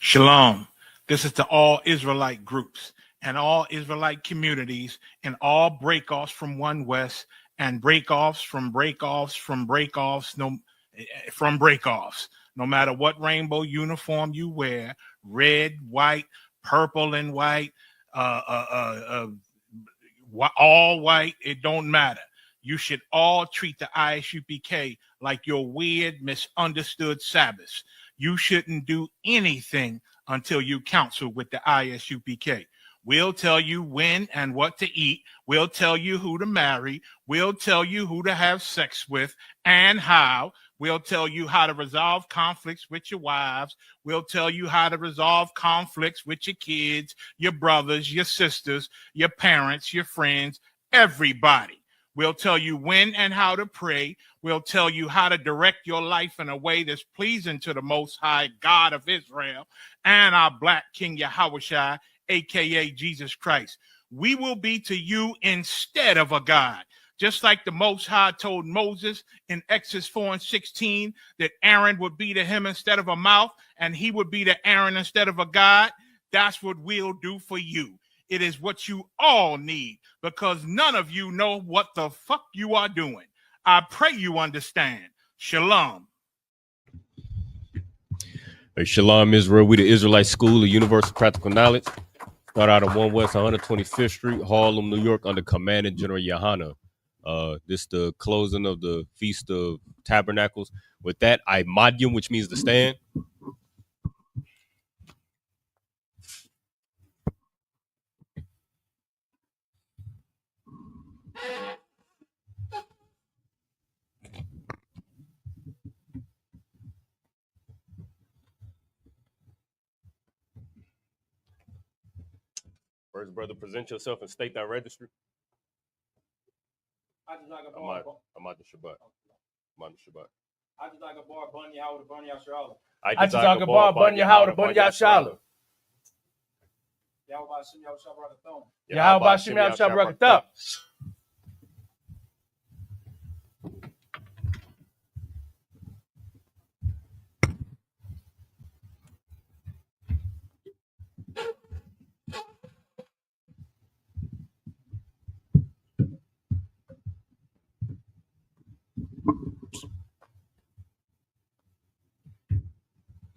Shalom. This is to all Israelite groups and all Israelite communities and all breakoffs from One West and breakoffs from breakoffs from breakoffs from breakoffs. No matter what rainbow uniform you wear, red, white, purple and white, all white, it don't matter. You should all treat the ISUPK like your weird, misunderstood Sabbaths. You shouldn't do anything until you counsel with the ISUPK. We'll tell you when and what to eat. We'll tell you who to marry. We'll tell you who to have sex with and how. We'll tell you how to resolve conflicts with your wives. We'll tell you how to resolve conflicts with your kids, your brothers, your sisters, your parents, your friends, everybody. We'll tell you when and how to pray. We'll tell you how to direct your life in a way that's pleasing to the Most High God of Israel and our Black King Yahushua, a.k.a. Jesus Christ. We will be to you instead of a God. Just like the Most High told Moses in Exodus 4:16 that Aaron would be to him instead of a mouth and he would be to Aaron instead of a God, that's what we'll do for you. It is what you all need because none of you know what the fuck you are doing. I pray you understand. Shalom. Hey, Shalom, Israel. We the Israelite School of Universal Practical Knowledge. Start out on 1 West 125th Street, Harlem, New York, under Commandant General Yohana. This the closing of the Feast of Tabernacles. With that, Imadium, which means the stand. First, brother, present yourself and state that registry. I'm out the Shabbat. I'm out the Shabbat. I just like a bar, Bunny Howard, Bunny Yashala. I just like a bar, Bunny Howard, Bunny Yashala. Yahweh Shim Yahweh Shabbat. Yahweh Shim Yahweh Shabbat.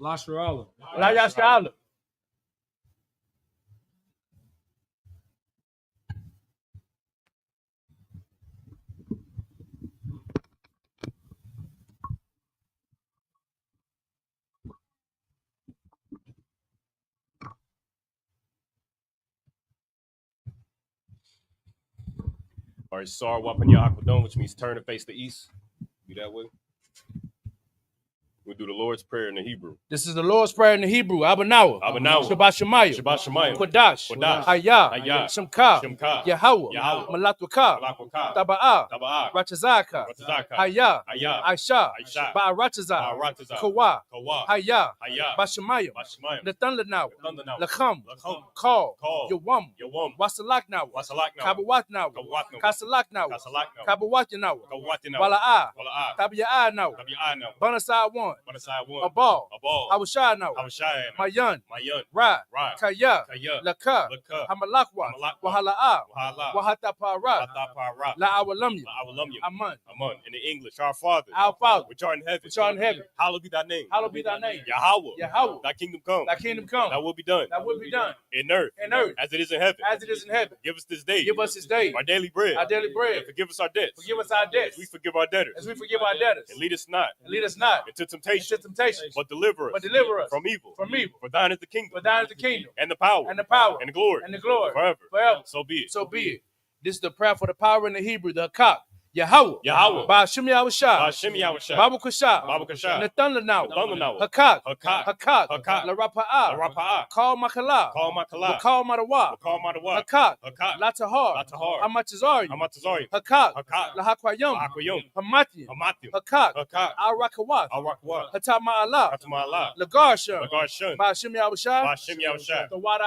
La Shirala. La Yashala. All right, Sar Wapanya Aquadon, which means turn and face the east. Be that way. We'll do the Lord's Prayer in the Hebrew. This is the Lord's Prayer in the Hebrew. Abanawa. Shabbat Shemayim. Kodash. Hayah. Shemka. Yahweh. Malatwaka. Taba'a. Ratazaka. Hayah. Aisha. Ba'arataza. Kawa. Hayah. Bashemayim. Nathanawa. Lacham. Call. Yawam. Wasalaknawa. Kabawatnawa. Kasalaknawa. Kabawatnawa. Wala'a. Tabia'anawa. Banasai 1. A ball. Hawashai now. Mayan. Ra. Kaya. Laka. Hamalakwa. Wahala'a. Wahatapara. La Awalamya. Aman. In the English, our Father. Our Father. Which art in heaven. Which art in heaven. Hallowed be thy name. Hallowed be thy name. Yahweh. Thy kingdom come. Thy kingdom come. Thy will be done. Thy will be done. In earth. As it is in heaven. As it is in heaven. Give us this day. Give us this day. Our daily bread. Our daily bread. And forgive us our debts. Forgive us our debts. As we forgive our debtors. As we forgive our debtors. And lead us not. Into temptation. But deliver us. From evil. For thine is the kingdom. And the power. And the glory. Forever. So be it. This is the prayer for the power in the Hebrew, the Hakak. Yahweh. Ba'ashim Yahushua. Babu Kasha. Nathanawa. Hakak. La Rapa'a. Call Makala. Call Madawa. Hakak. Latahar. Amatazari. Hakak. La Hakwayam. Hamatian. Hakak. Al Rakawat. Hatama Allah. Lagarsha. Ba'ashim Yahushua. The water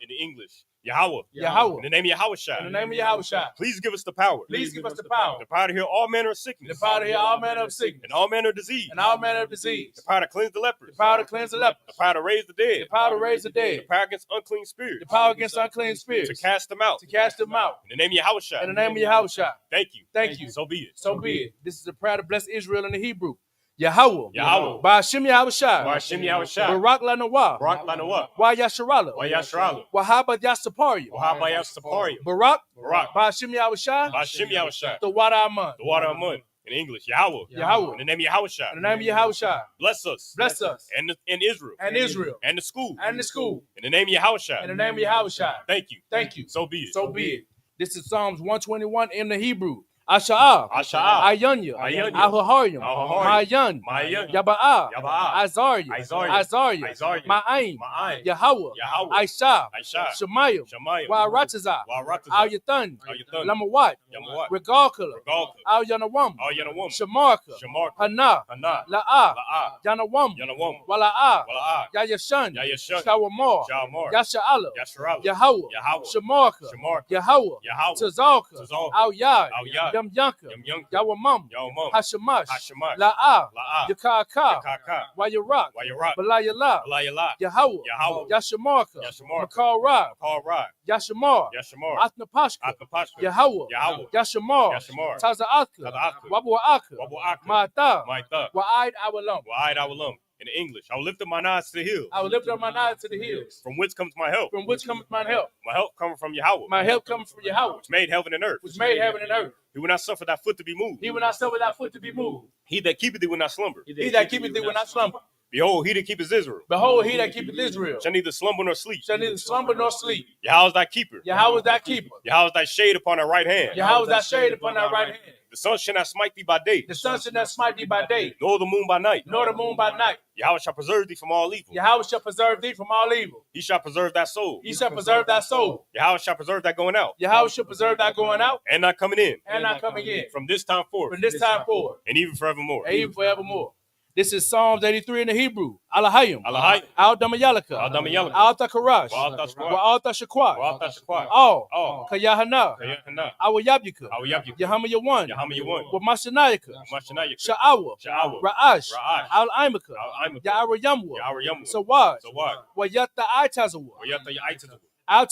In the English. Yahweh. Yahweh. In the name of Yahweh Shai. In the name of Yahweh Shai. Please give us the power. Please give us the power. The power to heal all manner of sickness. The power to heal all manner of sickness. And all manner of disease. And all manner of disease. The power to cleanse the lepers. The power to cleanse the lepers. The power to raise the dead. The power to raise the The dead. power against unclean spirits. The power against unclean spirits. To cast them out. To cast them out. In the name of Yahweh Shai. In the name of Yahweh Shai. Thank you. Thank you. So be it. So be it. This is a prayer to bless Israel in the Hebrew. Yahweh. Yahweh. Ba'ashem Yahweh Shai. Ba'ashem Yahweh Shai. Barak Lanawa. Barak Lanawa. Wa Yasharala. Wa Yasharala. Wahaba Yasaparia. Wahaba Yasaparia. Barak. Barak. Ba'ashem Yahweh Shai. Ba'ashem Yahweh Shai. The water Aman. The water Amun. In English, Yahweh. Yahweh. In the name of Yahweh Shai. In the name of Yahweh Shai. Bless us. Bless us. And Israel. And Israel. And the school. And the school. In the name of Yahweh Shai. In the name of Yahweh Shai. Thank you. Thank you. So be it. So be it. This is Psalms 121 in the Hebrew. Asha'ah. Asha'ah. Ayanya. Ayanya. Ahahariam. Ahahariam. Mayan. Mayan. Yaba'ah. Yaba'ah. Azariah. Isaiah. Azariah. Isaiah. Ma'aim. Ma'aim. Yahweh. Yahweh. Aisha. Aisha. Shemayim. Shemayim. Wa'aratazah. Wa'aratazah. Al-Yathan. Al-Yathan. Lamawat. Yamawat. Regalkala. Regalka. Al-Yanawam. Al-Yanawam. Shamarka. Shamarka. Hana. Hana. La'ah. La'ah. Yanawam. Yanawam. Wala'ah. Wala'ah. Yayashan. Yayashan. Shawamar. Shawamar. Yasha'ala. Yasharala. Yahweh. Yahweh. Shamarka. Shamarka. Yahweh. Yahweh. Tazalka. Tazalka. Al-Yad. Al-Yad. Yamyanka. Yamyanka. Yawamam. Yawamam. Hashemash. Hashemash. La'ah. La'ah. Yakaka. Yakaka. Wayarak. Wayarak. Balayala. Alayala. Yahweh. Yahweh. Yashamarka. Yashamarka. Makal Rab. Call Rod. Yashamar. Yashamar. Athnapashka. Athnapashka. Yahweh. Yahweh. Yashamar. Yashamar. Taza'atka. Taza'atka. Wabu'aka. Wabu'aka. Ma'ata. Ma'ata. Wa'aid Awalam. Wa'id Awalum. In English, I will lift up my eyes to the hills. I will lift up my eyes to the hills. From whence comes my help? From which cometh my help? My help cometh from Yahweh. My help cometh from Yahweh, Which made heaven and earth. which made heaven and earth. He will not suffer thy foot to be moved. He will not suffer thy foot to be moved. He that keepeth thee will not slumber. He that keepeth thee will not slumber. Behold, he that keepeth Israel Behold, he that keepeth Israel shall neither slumber nor sleep. shall neither slumber nor sleep. Yahweh is thy keeper. Yahweh is thy keeper. Yahweh is thy shade upon thy right hand. Yahweh is thy shade upon thy right hand. The sun shall not smite thee by day, The sun shall not smite thee by day, nor the moon by night. nor the moon by night. Yahweh shall preserve thee from all evil. Yahweh shall preserve thee from all evil. He shall preserve thy soul. He shall preserve thy soul. Yahweh shall preserve thy going out Yahweh shall preserve thy going out and thy coming in and thy coming in from this time forth from this time forward and even forevermore. and even forevermore. This is Psalms 83 in the Hebrew. Alahayim. Alahayim. Al-Damayalaka. Al-Damayalaka. Al-Takarash. Al-Tashquat. Wa-al-Tashaquat. Al-Tashquat. All. All. Kayahana. Kayahana. Awayabuka. Awayabuka. Yahama Yawan. Yahama Yawan. Wamashanayaka. Mashanayaka. Sha'awa. Sha'awa. Ra'ash. Ra'ash. Al-Aimaka. Al-Aimaka. Ya'ara Yamwa. Yahweh Yamwa. Sawad. Sawad. Wayatta Aitazawa. Wayata Yaitazawa.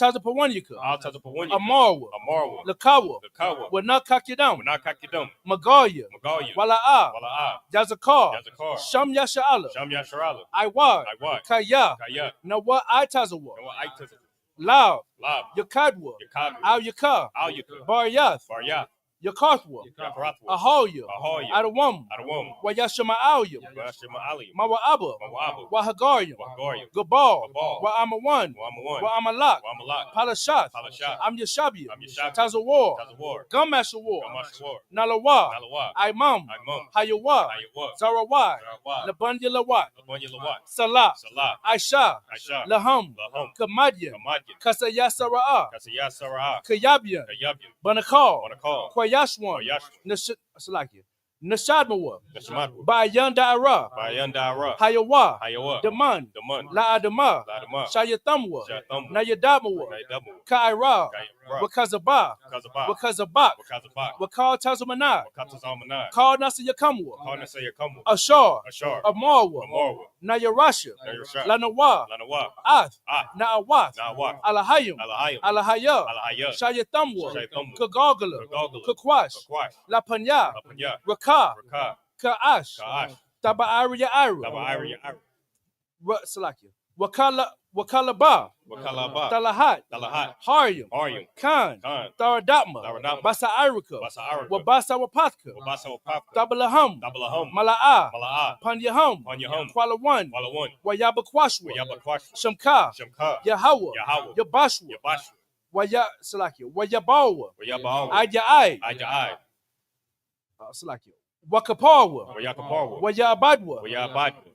Al-Tazapawanyaka. Al-Tazapawanya. Amarwa. Amarwa. Lakawa. Lakawa. Wanakakidam. Wanakakidam. Magaya. Magaya. Wala'a. Wala'ah. Yazakar. Yazakar. Sham Yasha'ala. Sham Yasharala. Iwad. Iwad. Kaya. Kaya. Nawa Aitazawa. Nawa Aitazawa. Lab. Lab. Yakadwa. Yakab. Al-Yakar. Al-Yakar. Baryath. Baryath. Yakarthwa. Yakarathwa. Ahoya. Ahoya. Adawam. Adawam. Wayashama'alia. Washima Aliyah. Mawa'aba. Mawa'aba. Wahagariam. Wahagariam. Gabal. Gabal. Wa'amawan. Wa'amawan. Wa'amalak. Wa'amalak. Palashath. Palashath. Am Yashabia. Am Yashabia. Tazawar. Tazawar. Gamashawar. Gamashawar. Nalawa. Nalawa. Imam. Imam. Hayawa. Ayawa. Zarawai. Sarawat. Labunya Lawat. Labunya Lawat. Salah. Salah. Aisha. Aisha. Laham. Laham. Kamadyan. Kamadyan. Kasayasara'a. Kasiyah Sarah. Kayabian. Kayabyan. Banakal. Wanakal. Kwayashwan. Kwayashwan. Nashadmawa. Nashamatwa. Bayan Da'ara. Bayan Dara. Hayawa. Hayawa. Daman. Daman. La'adama. Ladama. Shayathamwa. Shatham. Nayadamawa. Naidamu. Ka'ira. Kaira. Wakazaba. Kazabah. Wakazabak. Wakazabah. Wakal Tazamana. Wakatazalmanah. Kal Nasayakamwa. Karnasaya Kamu. Ashar. Ashar. Amarwa. Amarwa. Nayarasha. Nayarasha. Lanawa. Lanawa. Ath. Ah. Na'awath. Nawak. Alahayim. Alahayim. Alahaya. Alahaya. Shayathamwa. Shayathamwa. Kagagala. Kagagala. Kakwash. Kakwash. Lapanya. Lapanya. Raka. Rakah. Ka'ash. Ka'ash. Taba'ariya Ira. Tabairi. Salakia. Wakalaba. Wakalaba. Talahat. Talahat. Haryam. Aryam. Khan. Khan. Tharadapma. Tharadapma. Basa Irika. Basa Arika. Wabasa Wapatka. Wabasa Wapapka. Tabalaham. Dabalahum. Mala'a. Mala'ah. Panyaham. Panyahum. Kwalawan. Walawan. Wayabakwashwa. Wayabakwashwa. Shamka. Shamka. Yahweh. Yahweh. Yabashwa. Yabashwa. Salakia. Wayabawa. Wayabawa. Aja'ai. Aja'ai. Salakia. Wakaparwa. Wayakaparwa. Wayabadwa.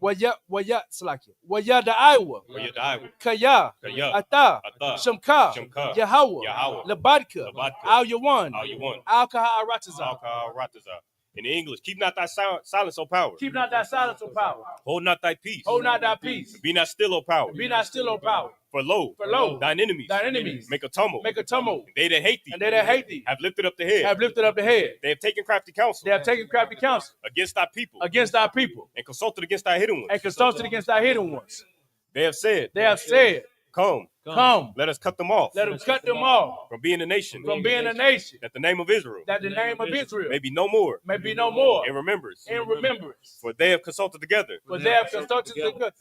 Wayabadwa. Salakia. Wayada'aiwa. Wayadaiwa. Kaya. Kaya. Ata. Ata. Shamka. Shamka. Yahweh. Yahweh. Labadka. Labadka. Al Yawan. Al Yawan. Al Kaha Arataza. Alka Rataza. In English, keep not thy silence, O power. Keep not thy silence, O power. Hold not thy peace. Hold not thy peace. Be not still, O power. Be not still, O power. For lo, thine enemies, make a tumult. Make a tumult. They that hate thee, And they that hate thee have lifted up the head. have lifted up the head. They have taken crafty counsel. They have taken crafty counsel Against thy people. against thy people And consulted against thy hidden ones. and consulted against thy hidden ones. They have said, Come, let us cut them off. let them cut them off From being a nation. from being a nation, That the name of Israel that the name of Israel may be no more. may be no more In remembrance. in remembrance. For they have consulted together. For they have consulted together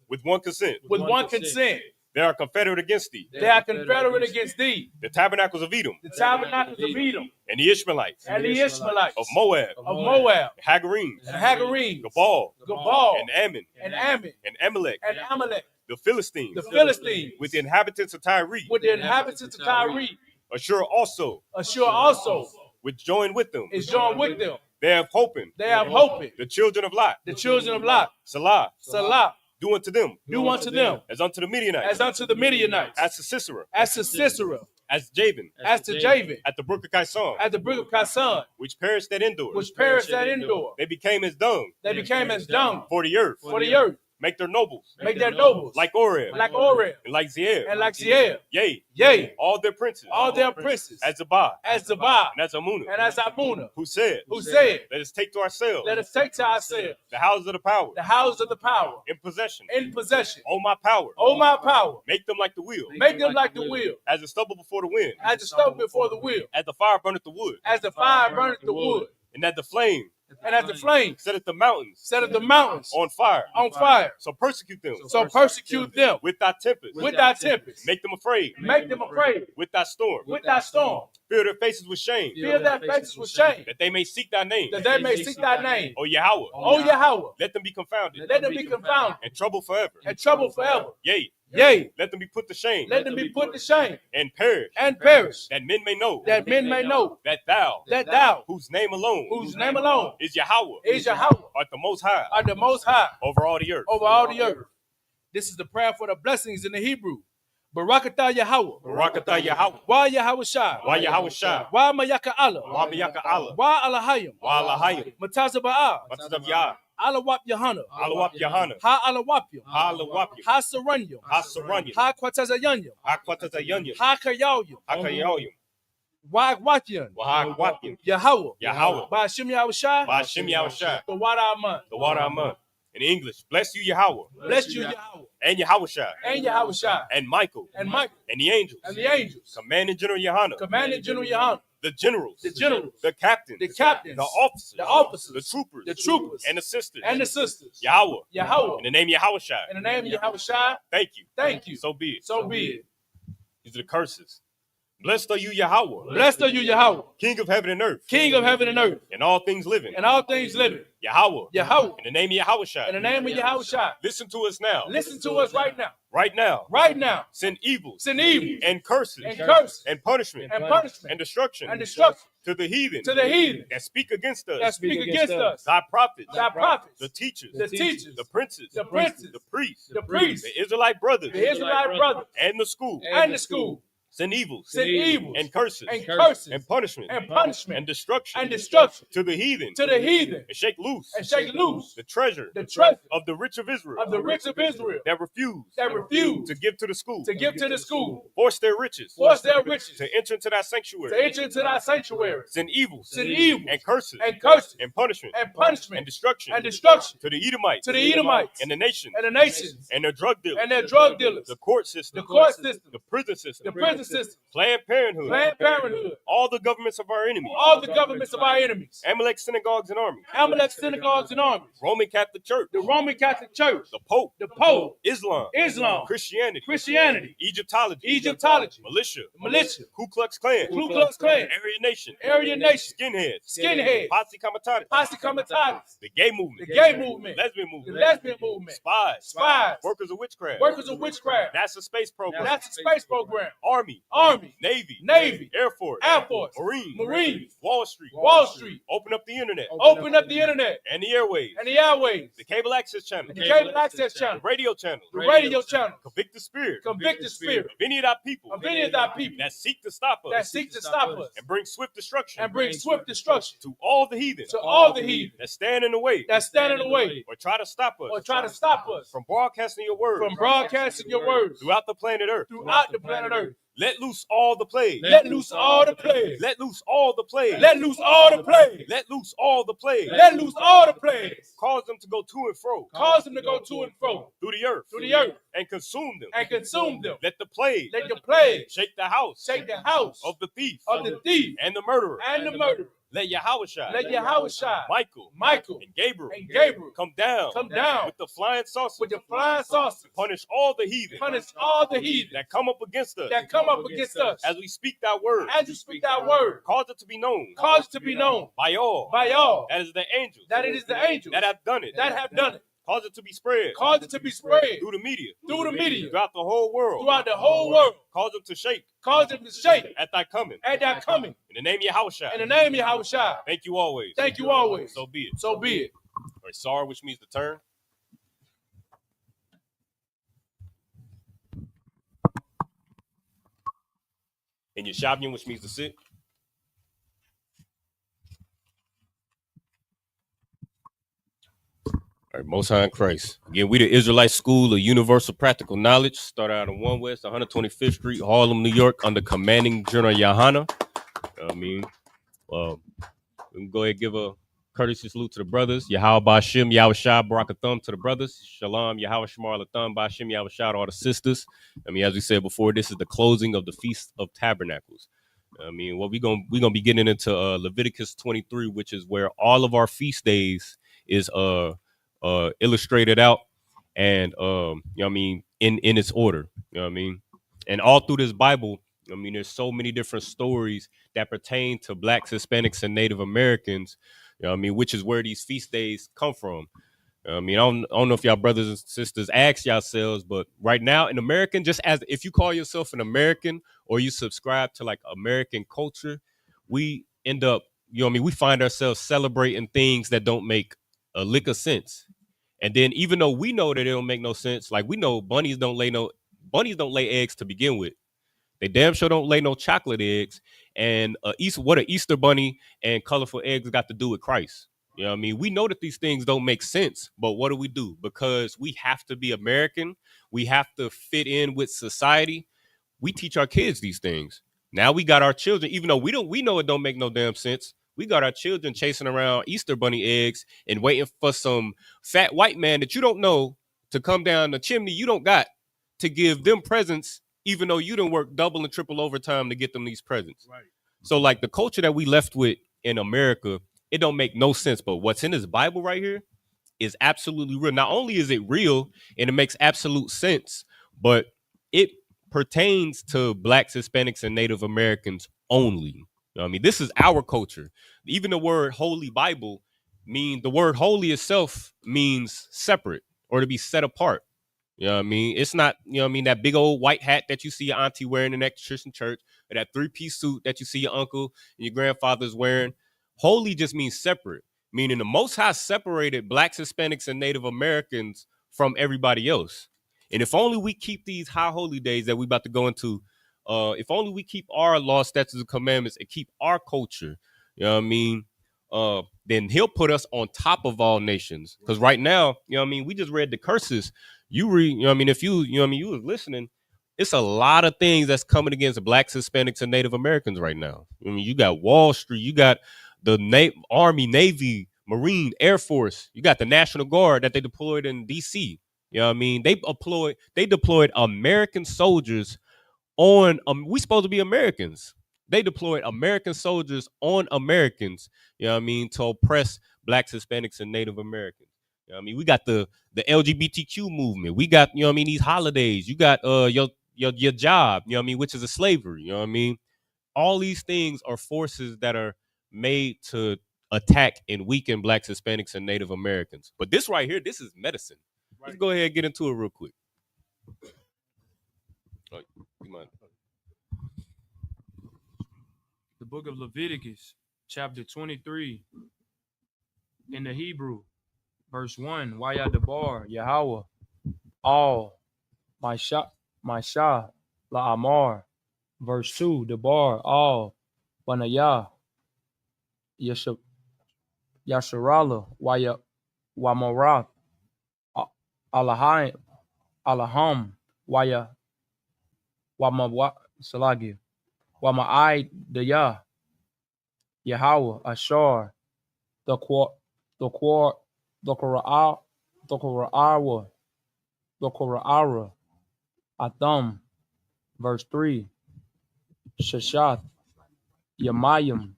With one consent. with one consent. They are confederate against thee. They are confederate against thee, The tabernacles of Edom. the tabernacles of Edom, And the Ishmaelites. and the Ishmaelites Of Moab. of Moab, Hagarenes. and Hagarenes, Gabal. Gabal, And Ammon. and Ammon, And Amalek. and Amalek, The Philistines. the Philistines, With the inhabitants of Tyre. with the inhabitants of Tyre. Assure also. Assure also Which join with them. is joined with them. They have hoping. They have hoping. The children of Lot. The children of Lot, Salah. Salah, Do unto them. do unto them As unto the Midianites. as unto the Midianites, As to Sisera. as to Sisera, As Jabin. as to Javan, At the brook of Kison. at the brook of Kison, Which perished at Endor. which perished at Endor. They became as dung. They became as dung For the earth. for the earth. Make their nobles. Make their nobles Like Oreb. like Oreb And like Ziel. and like Ziel. Yea. Yea, All their princes. all their princes As Zabah. as Zabah And as Amunah. and as Amunah, Who said. who said, Let us take to ourselves. let us take to ourselves The houses of the power. the house of the power In possession. in possession. O my power. O my power, Make them like the wheel. make them like the wheel, As the stubble before the wind. as the stove before the wheel, As the fire burneth the wood. as the fire burneth the wood, And that the flame and as the flames setteth the mountains set the mountains on fire. on fire. So persecute them. So persecute them With thy tempest. with thy tempest. Make them afraid. Make them afraid With thy storm. with thy storm. Fill their faces with shame. Fill their faces with shame, That they may seek thy name. that they may seek thy name. O Yahweh. O Yahweh, Let them be confounded. let them be confounded And trouble forever. and trouble forever. Yea. Yea, Let them be put to shame. let them be put to shame And perish. and perish, That men may know. that men may know That thou. that thou, Whose name alone. whose name alone Is Yahweh. is Yahweh, Art the most high. are the most high Over all the earth. over all the earth. This is the prayer for the blessings in the Hebrew. Barakatah Yahweh. Barakatah Yahweh. Wa Yahweh Shai. Wa Yahweh Shai. Wa Mayaka Allah. Wa Miyaka Allah. Wa Alahayim. Wa Alahayim. Matazaba'ah. Matzav Yah. Alawap Yahana. Alawap Yahana. Ha Alawapyam. Ha Alawapyam. Ha Saranyam. Ha Saranyam. Ha Kwatazayanyam. Ha Kwatazayanyam. Ha Kayawyam. Ha Kayawyam. Wa Wakyam. Wa Ha Wakyam. Yahweh. Yahweh. Ba Shim Yahweh Shai. Ba Hashem Yahushai. The Wada Aman. The water Aman. In English, bless you Yahweh. Bless you, Yahweh. And Yahushai. And Yahweh Shai. And Michael. And Michael. And the angels. And the angels. Commanding General Yohana. Commanding General Yahana. The generals. The generals. The captains. The captains. The officers. The officers. The troopers. The troopers. And the sisters. And the sisters. Yahweh. Yahweh. In the name of Yahushai. In the name of Yahweh Shai. Thank you. Thank you. So be it. So be it. These are the curses. Blessed are you, Yahweh. Blessed are you, Yahweh, King of heaven and earth. King of heaven and earth, And all things living. and all things living. Yahweh. Yahweh. In the name of Yahushai. In the name of Yahweh Shai. Listen to us now. Listen to us right now. Right now. Right now. Send evil. Send evil And curses. and curses And punishment. and punishment And destruction. and destruction To the heathen. to the heathen That speak against us. that speak against us. Thy prophets. Thy prophets, The teachers. the teachers, The princes. the princes, The priests. the priests, The Israelite brothers. the Israelite brothers, And the school. and the school. Send evil. Send evils And curses. and curses And punishment. and punishment And destruction. and destruction To the heathen. to the heathen, And shake loose. and shake loose The treasure. the treasure Of the rich of Israel. of the rich of Israel That refuse. that refuse To give to the school. to give to the school, Force their riches. force their riches To enter into thy to sanctuary. enter into thy sanctuary, Send evil. send evil And curses. and curses And punishment. and punishment And destruction. and destruction To the Edomites. to the Edomites And the nation. and the nations And their drug dealers. and their drug dealers, The court system. the court system, The prison system. the prison system, Planned Parenthood. Planned Parenthood, All the governments of our enemies. all the governments of our enemies, Amalek synagogues and armies. Amalek synagogues and armies, Roman Catholic Church. the Roman Catholic Church, The Pope. the Pope, Islam. Islam, Christianity. Christianity, Egyptology. Egyptology, Militia. militia, Ku Klux Klan. Ku Klux Klan, Aryan Nation. Aryan Nation, Skinheads. skinheads, Posse Comitatus. posse comitatus, The gay the movement. gay movement, Lesbian the movement. lesbian movement, Spies. spies, Workers of witchcraft. workers of witchcraft, NASA space program. NASA space program, Army. Army, Navy, Air Force, Marines, Wall Street, Open up the internet, and the airwaves, the cable access channel, the radio channel, convict the spirit of any of thy people that seek to stop us and bring swift destruction to all the heathen that stand in the way or try to stop us from broadcasting your word throughout the planet Earth. Let loose all the plagues. Let loose all the plagues. Let loose all the plagues. Let loose all the plagues. Let loose all the plagues. Let loose all the plagues. Cause them to go to and fro. Cause them to go to and fro through the earth. And consume them. Let the plague. Shake the house. Of the thief. And the murderer. Let Yahushua, Michael, and Gabriel come down with the flying saucers. Punish all the heathen. That come up against us. As we speak that word. Cause it to be known. By all. That is the angels. That have done it. Cause it to be spread. Through the media. Throughout the whole world. Cause them to shake. At thy coming. In the name of Yahushua. Thank you always. So be it. So be it. All right, Sar, which means to turn. And Yeshavian, which means to sit. All right, Most High in Christ. Again, we the Israelite School of Universal Practical Knowledge. Start out on 1 West, 125th Street, Harlem, New York, under Commanding General Yahana. We can go ahead and give a courtesy salute to the brothers. Yahweh Bashim, Yahushua, Barakathum to the brothers. Shalom, Yahweh Shemar Latham, Bashim, Yahushua to all the sisters. As we said before, this is the closing of the Feast of Tabernacles. What we're gonna be getting into Leviticus 23, which is where all of our feast days is illustrated out and in its order. And all through this Bible, there's so many different stories that pertain to Blacks, Hispanics, and Native Americans, which is where these feast days come from. I don't know if y'all brothers and sisters ask yourselves, but right now in American, just as if you call yourself an American or you subscribe to like American culture, we end up, we find ourselves celebrating things that don't make a lick of sense. And then even though we know that it don't make no sense, like we know bunnies don't lay eggs to begin with. They damn sure don't lay no chocolate eggs. And what an Easter bunny and colorful eggs got to do with Christ. We know that these things don't make sense, but what do? Because we have to be American. We have to fit in with society. We teach our kids these things. Now we got our children, even though we know it don't make no damn sense. We got our children chasing around Easter bunny eggs and waiting for some fat white man that you don't know to come down the chimney you don't got to give them presents, even though you done work double and triple overtime to get them these presents. Right. So like the culture that we left with in America, it don't make no sense. But what's in this Bible right here is absolutely real. Not only is it real and it makes absolute sense, but it pertains to Blacks, Hispanics, and Native Americans only. This is our culture. Even the word Holy Bible the word holy itself means separate or to be set apart. It's not, that big old white hat that you see your auntie wearing in that Christian church, or that 3-piece suit that you see your uncle and your grandfather's wearing. Holy just means separate, meaning the Most High separated Blacks, Hispanics, and Native Americans from everybody else. And if only we keep these high holy days that we about to go into, if only we keep our law, statutes, and commandments and keep our culture, then he'll put us on top of all nations. Because right now, we just read the curses. You read, if you was listening, it's a lot of things that's coming against Blacks, Hispanics, and Native Americans right now. You got Wall Street, you got the Army, Navy, Marine, Air Force, you got the National Guard that they deployed in DC. They deployed American soldiers on, we supposed to be Americans. They deployed American soldiers on Americans, to oppress Blacks, Hispanics, and Native Americans. We got the LGBTQ movement. We got, these holidays. You got your job, which is a slavery. All these things are forces that are made to attack and weaken Blacks, Hispanics, and Native Americans. But this right here, this is medicine. Right. Let's go ahead and get into it real quick. Oh, you mind? book of Leviticus, chapter 23, in the Hebrew, verse 1, Waya Debar, Yahweh, all, my Shah, La Amar, verse 2, Debar, all, Banayah, Yasharala, Waya, Wamarath, Alahim, Waya, Salagi, Wama'ai, Dayah, Yahweh, Ashar, the Kora'ara, Atham, verse 3, Shashath, Yamayim,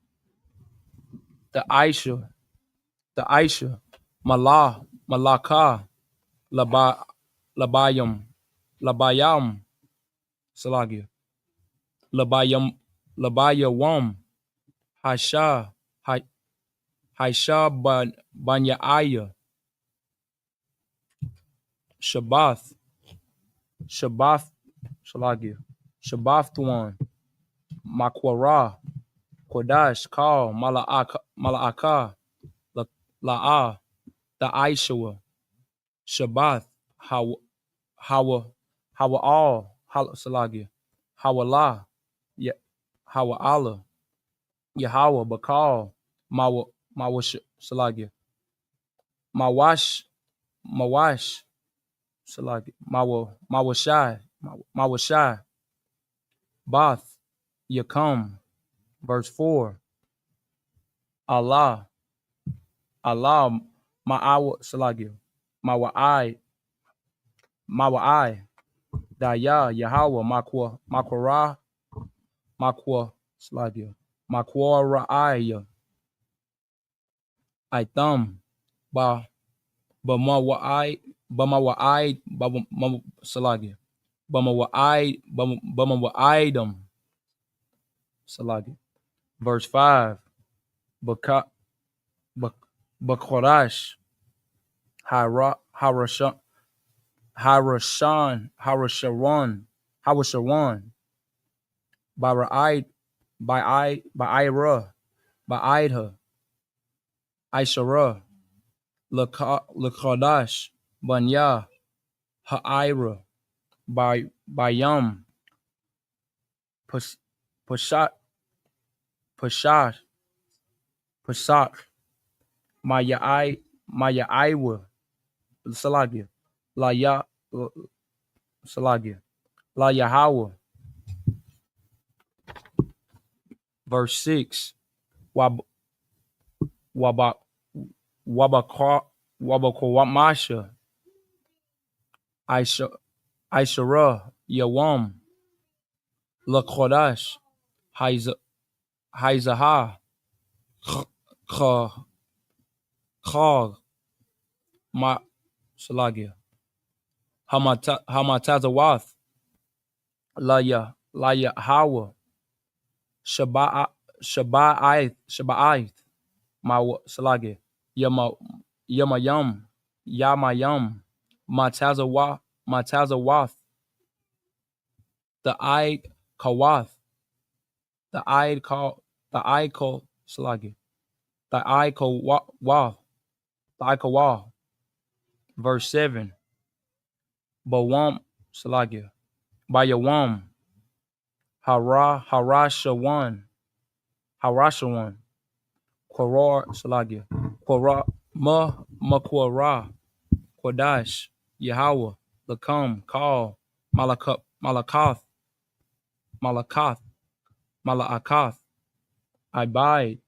the Aisha, Malaka, Labayam, Salagia, Labayawam, Hasha, Banyaya, Shabbath, Salagia, Shabbathwan, Makwara, Kodash, Kal, Mala'aka, La'ah, the Aisha, Shabbath, Hawa all, Salagia, Hawala, Hawa Allah, Yahweh, Bakal, Salagia, Mawash, Salagia, Mawashai, Bath, Yakum, verse 4, Allah, Ma'awa, Salagia, Mawa'ai, Daya, Yahweh, Makwara, Salagia, Makwara'aya, Itham, Bamawa'ai, Salagia, Bamawa'idam, Salagia, verse 5, Bakorash, Harasharon, Ba'idha, Aishara, Lakadash, Banya, Ha'ira, Bayam, Pashat, Mayaiwa, Salagia, Salagia, La Yahweh, verse 6, Wabakowamasha, Aishara, Yawam, Lakodash, Haizaha, Chag, Salagia, Hamatazawath, La Yahweh, Shaba'ith, Salagia, Yamayam, Matazawath, the Eid Kawath, the Eid Salagia, the Eid Kawath, verse 7, Bawam, Salagia, Bayawam, Harashawan, Koror, Salagia, Makwara, Kodash, Yahweh, Lakam, Kal, Malakath, Ibad,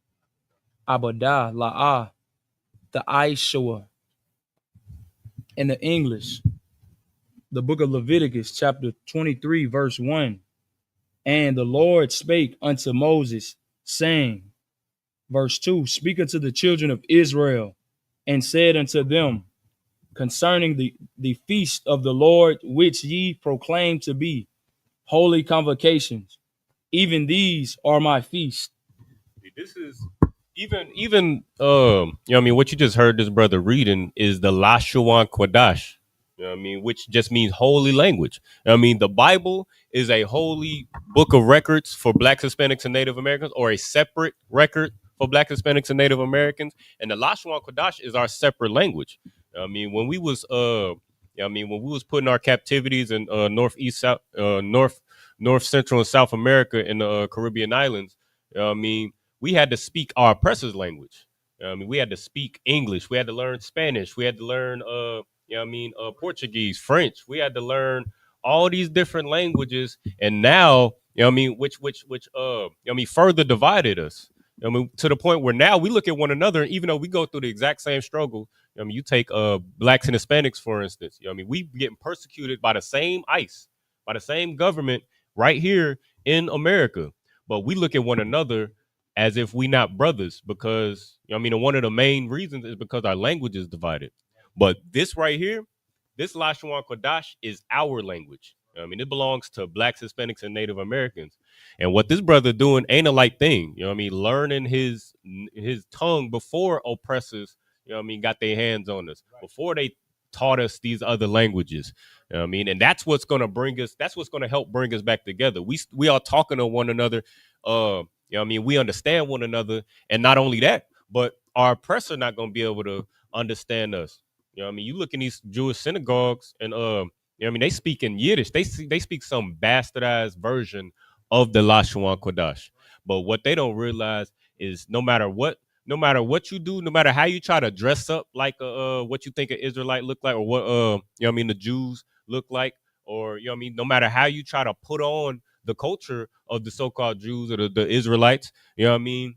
Abadah, La'ah, the Aishua. In the English, the book of Leviticus, chapter 23, verse 1. And the Lord spake unto Moses, saying, verse 2, speak unto the children of Israel, and said unto them, concerning the feast of the Lord, which ye proclaim to be holy convocations, even these are my feast. This is even you know what I mean, what you just heard this brother reading is the Lashawan Quadash. You know what I mean? Which just means holy language. You know what I mean, the Bible is a holy book of records for Blacks, Hispanics, and Native Americans, or a separate record for Blacks, Hispanics, and Native Americans. And the Lashwan Kodash is our separate language. You know what I mean, when we was when we was putting our captivities in North Central and South America in the Caribbean islands, you know what I mean, we had to speak our oppressor's language. You know what I mean, we had to speak English, we had to learn Spanish, we had to learn Portuguese, French. We had to learn all these different languages, and now, you know what I mean, which further divided us. I mean, to the point where now we look at one another, even though we go through the exact same struggle. I mean, you take Blacks and Hispanics, for instance. You know what I mean, we getting persecuted by the same ICE, by the same government right here in America. But we look at one another as if we not brothers, because, you know what I mean, and one of the main reasons is because our language is divided. But this right here, this Lashwan Kodash is our language. You know what I mean, it belongs to Blacks, Hispanics, and Native Americans. And what this brother doing ain't a light thing. You know what I mean? Learning his tongue before oppressors, you know what I mean, got their hands on us, before they taught us these other languages. You know what I mean? And that's what's gonna bring us, that's what's gonna help bring us back together. We are talking to one another. You know what I mean? We understand one another. And not only that, but our oppressor not gonna be able to understand us. You know what I mean? You look in these Jewish synagogues and you know what I mean, they speak in Yiddish. They speak some bastardized version of the Lashwan Kodash. But what they don't realize is no matter what you do, no matter how you try to dress up like what you think an Israelite look like, or what you know what I mean, the Jews look like, or you know what I mean, no matter how you try to put on the culture of the so-called Jews or the Israelites, you know what I mean,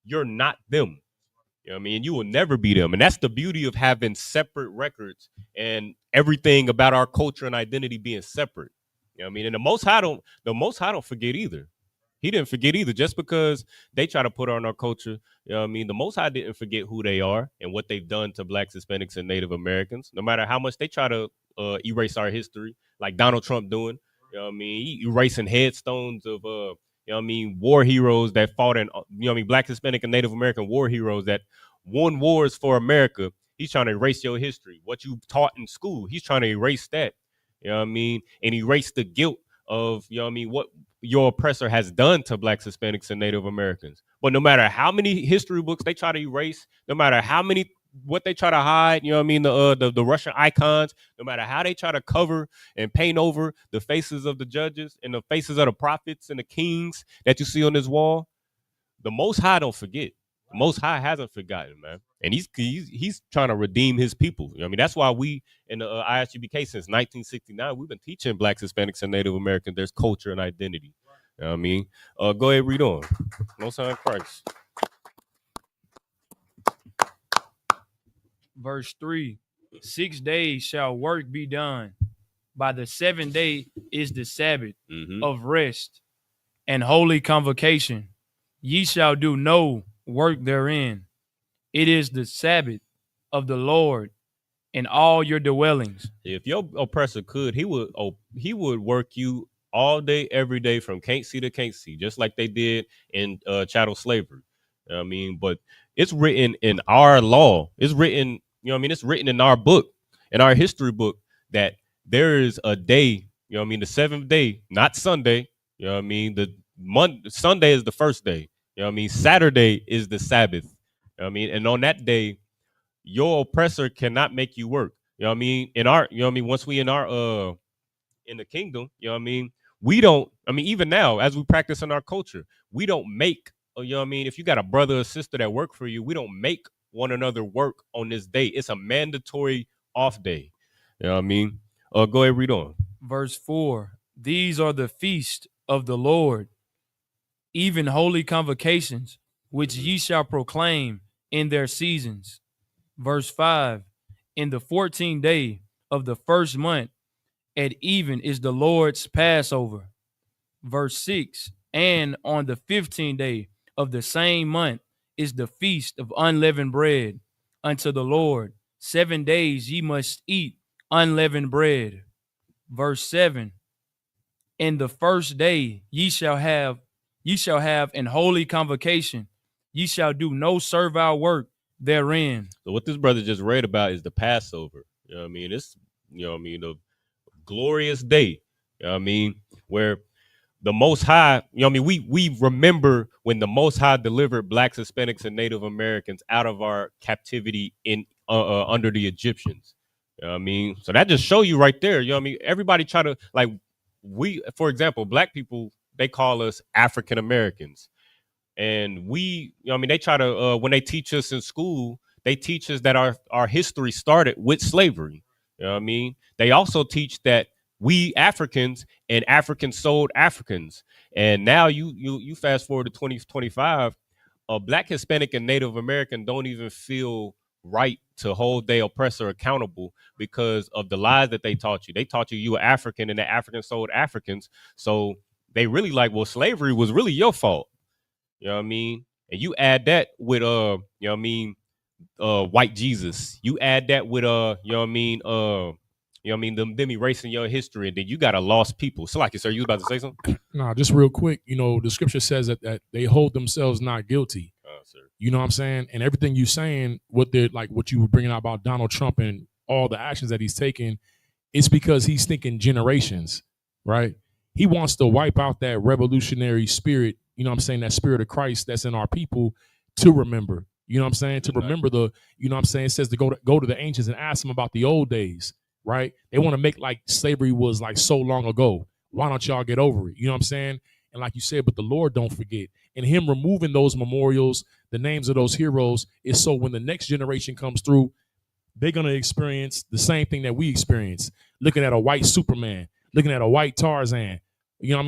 you're not them. You know what I mean? You will never be them. And that's the beauty of having separate records and everything about our culture and identity being separate. You know what I mean? And the Most High don't forget either. He didn't forget either. Just because they try to put on our culture, you know what I mean? The Most High didn't forget who they are and what they've done to Blacks, Hispanics, and Native Americans. No matter how much they try to erase our history, like Donald Trump doing, you know what I mean? He erasing headstones of you know what I mean, war heroes that fought in, you know what I mean, Black, Hispanic, and Native American war heroes that won wars for America. He's trying to erase your history. What you taught in school, he's trying to erase that. You know what I mean? And erase the guilt of, you know what I mean, what your oppressor has done to Blacks, Hispanics, and Native Americans. But no matter how many history books they try to erase, no matter how many, what they try to hide, you know what I mean, the Russian icons, no matter how they try to cover and paint over the faces of the judges and the faces of the prophets and the kings that you see on this wall, the Most High don't forget. The Most High hasn't forgotten, man. And he's trying to redeem his people. You know what I mean, that's why we in the ISUPK since 1969, we've been teaching Blacks, Hispanics, and Native Americans there's culture and identity. You know what I mean? Go ahead, read on. Most High in Christ. Verse 3, 6 days shall work be done. By the 7th day is the Sabbath of rest and holy convocation. Ye shall do no work therein. It is the Sabbath of the Lord in all your dwellings. If your oppressor could, he would work you all day, every day, from can't see to can't see, just like they did in chattel slavery. You know what I mean? But it's written in our law. It's written, you know what I mean? It's written in our book, in our history book, that there is a day, you know what I mean? The 7th day, not Sunday. You know what I mean? Sunday is the first day. You know what I mean? Saturday is the Sabbath. You know what I mean? And on that day, your oppressor cannot make you work. You know what I mean? In our, you know what I mean? Once we in our in the kingdom, you know what I mean? We don't, I mean, even now, as we practice in our culture, we don't make, you know what I mean? If you got a brother or sister that work for you, we don't make one another work on this day. It's a mandatory off day. You know what I mean? Go ahead, read on. Verse 4, these are the feast of the Lord, even holy convocations, which ye shall proclaim in their seasons. Verse 5, in the 14th day of the first month at even is the Lord's Passover. Verse 6, and on the 15th day of the same month is the feast of unleavened bread unto the Lord. 7 days ye must eat unleavened bread. Verse 7, in the first day ye shall have an holy convocation. Ye shall do no servile work therein. So what this brother just read about is the Passover. You know what I mean? It's, you a glorious day, where the Most High, we remember when the Most High delivered Blacks, Hispanics, and Native Americans out of our captivity in under the Egyptians. So that just show you right there. Everybody try to for example, Black people, they call us African Americans, and they try to when they teach us in school, they teach us that our history started with slavery. They also teach that we Africans and Africans sold Africans. And now you fast forward to 2025, a Black, Hispanic, and Native American don't even feel right to hold their oppressor accountable because of the lies that they taught you. They taught you were African and the Africans sold Africans. So they really well, slavery was really your fault. And you add that with white Jesus. You add that with them erasing your history, and then you got a lost people. So, sir, you was about to say something? Nah, just real quick. The scripture says that they hold themselves not guilty. Sir. You know what I'm saying? And everything you saying, what you were bringing out about Donald Trump and all the actions that he's taking, it's because he's thinking generations, right? He wants to wipe out that revolutionary spirit. You know what I'm saying? That spirit of Christ that's in our people to remember. You know what I'm saying? To remember it says to go to the ancients and ask them about the old days. Right? They want to make like slavery was like so long ago. Why don't y'all get over it? You know what I'm saying? And like you said, but the Lord don't forget. And him removing those memorials, the names of those heroes, is so when the next generation comes through, they're going to experience the same thing that we experienced. Looking at a white Superman, looking at a white Tarzan,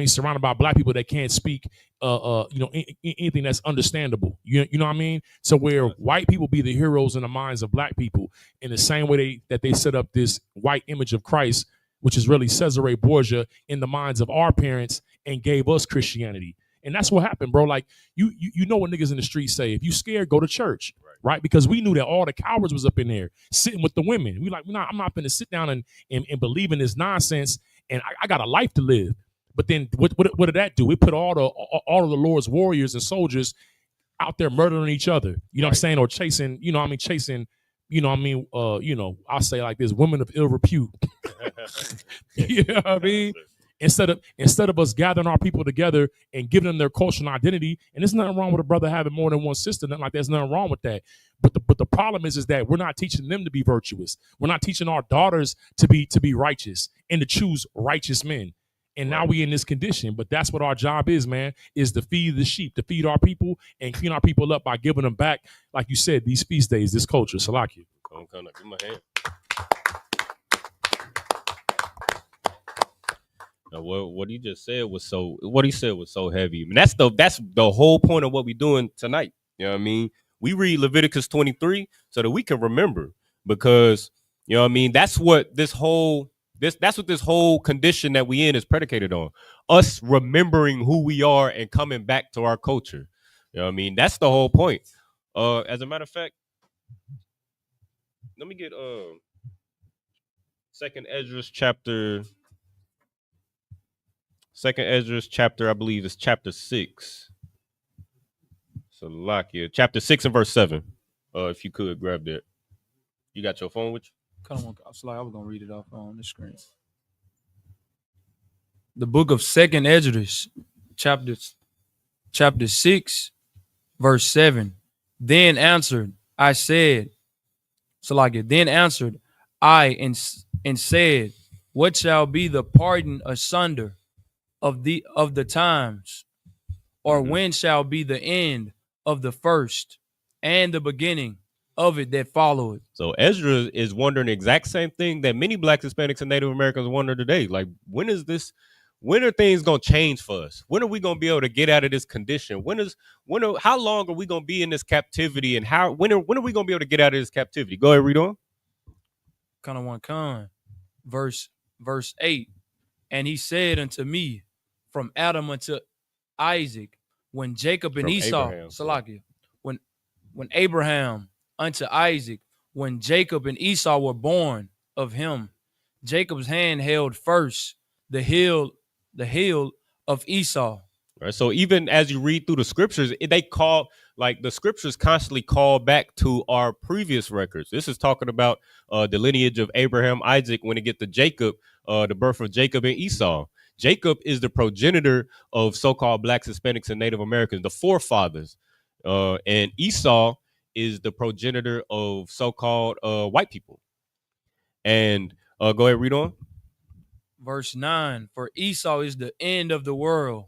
surrounded by Black people that can't speak, anything that's understandable. You know what I mean? So where white people be the heroes in the minds of Black people, in the same way that they set up this white image of Christ, which is really Cesare Borgia, in the minds of our parents and gave us Christianity. And that's what happened, bro. Like you know what niggas in the streets say: if you scared, go to church, right? Because we knew that all the cowards was up in there sitting with the women. I'm not going to sit down and believe in this nonsense, and I got a life to live. But then what did that do? It put all of the Lord's warriors and soldiers out there murdering each other. You know what I'm saying? Or chasing, I'll say like this: women of ill repute. You know what I mean? Instead of us gathering our people together and giving them their cultural identity, and there's nothing wrong with a brother having more than one sister. Nothing like there's nothing wrong with that. But the problem is that we're not teaching them to be virtuous. We're not teaching our daughters to be righteous and to choose righteous men. And now we in this condition, but that's what our job is, man, is to feed the sheep, to feed our people and clean our people up by giving them back, like you said, these feast days, this culture. Salaki. Give my hand. Now, what he just said was so heavy. I mean, that's the whole point of what we're doing tonight. You know what I mean? We read Leviticus 23 so that we can remember, because that's what this whole condition that we in is predicated on. Us remembering who we are and coming back to our culture. You know what I mean? That's the whole point. As a matter of fact, let me get Second Esdras chapter, I believe it's chapter 6. So chapter 6 and verse 7. If you could grab that. You got your phone with you? I was going to read it off on the screen. The book of Second Esdras, chapter 6, verse 7. Then answered I and said, what shall be the pardon asunder of the times, or when shall be the end of the first and the beginning of it that followed? So Ezra is wondering the exact same thing that many Blacks, Hispanics, and Native Americans wonder today. Like, when are things gonna change for us? When are we gonna be able to get out of this condition? How long are we gonna be in this captivity, and when are we gonna be able to get out of this captivity? Go ahead, read on. Verse 8. And he said unto me, from Adam unto Isaac, when Jacob and Esau, when Abraham unto Isaac, when Jacob and Esau were born of him, Jacob's hand held first the heel of Esau, Right. So even as you read through the scriptures, they call, like, the scriptures constantly call back to our previous records. This is talking about the lineage of Abraham, Isaac, when it get to Jacob, the birth of Jacob and Esau. Jacob is the progenitor of so-called blacks, Hispanics, and Native Americans, the forefathers. And Esau is the progenitor of so-called white people. And go ahead, read on. Verse 9, for Esau is the end of the world,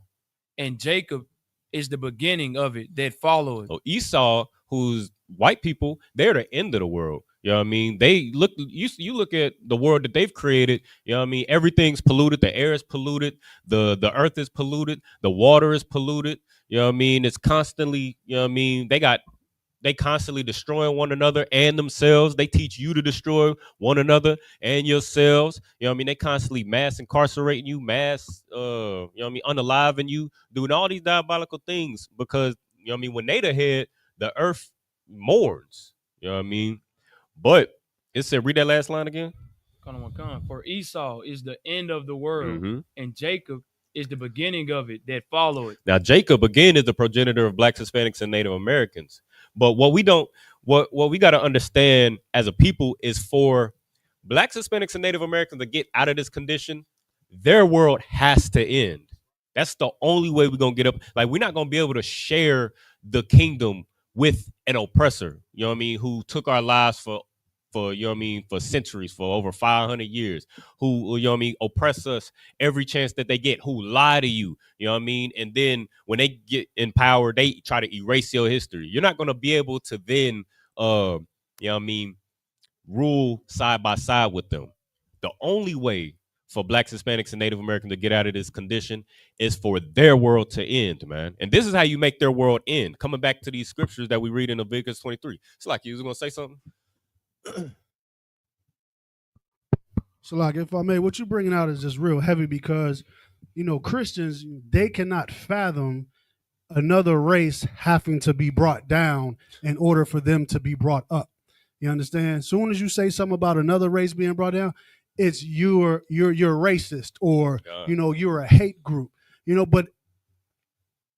and Jacob is the beginning of it that followeth. So Esau, who's white people, they're the end of the world. You know what I mean? They look, you look at the world that they've created, you know what I mean? Everything's polluted, the air is polluted, the earth is polluted, the water is polluted. You know what I mean? It's constantly, you know what I mean? They constantly destroying one another and themselves. They teach you to destroy one another and yourselves. You know what I mean? They constantly mass incarcerating you, mass, you know what I mean, unaliving you, doing all these diabolical things because, you know what I mean, when they the head, the earth mourns. You know what I mean? But it said, read that last line again. For Esau is the end of the world, Mm-hmm. and Jacob is the beginning of it that followeth. Now, Jacob, again, is the progenitor of blacks, Hispanics, and Native Americans. But what we got to understand as a people is for blacks, Hispanics, and Native Americans to get out of this condition, their world has to end. That's the only way we're going to get up. Like, we're not going to be able to share the kingdom with an oppressor, you know what I mean, who took our lives for you know what I mean, for centuries, for over 500 years, who, you know what I mean, oppress us every chance that they get, who lie to you, you know what I mean? And then when they get in power, they try to erase your history. You're not going to be able to then, you know what I mean, rule side by side with them. The only way for blacks, Hispanics, and Native Americans to get out of this condition is for their world to end, man. And this is how you make their world end. Coming back to these scriptures that we read in Leviticus 23. It's like you was going to say something? So, like, if I may, what you're bringing out is just real heavy because, you know, Christians, they cannot fathom another race having to be brought down in order for them to be brought up. You understand? As soon as you say something about another race being brought down, it's you're racist or, you know, you're a hate group, you know, but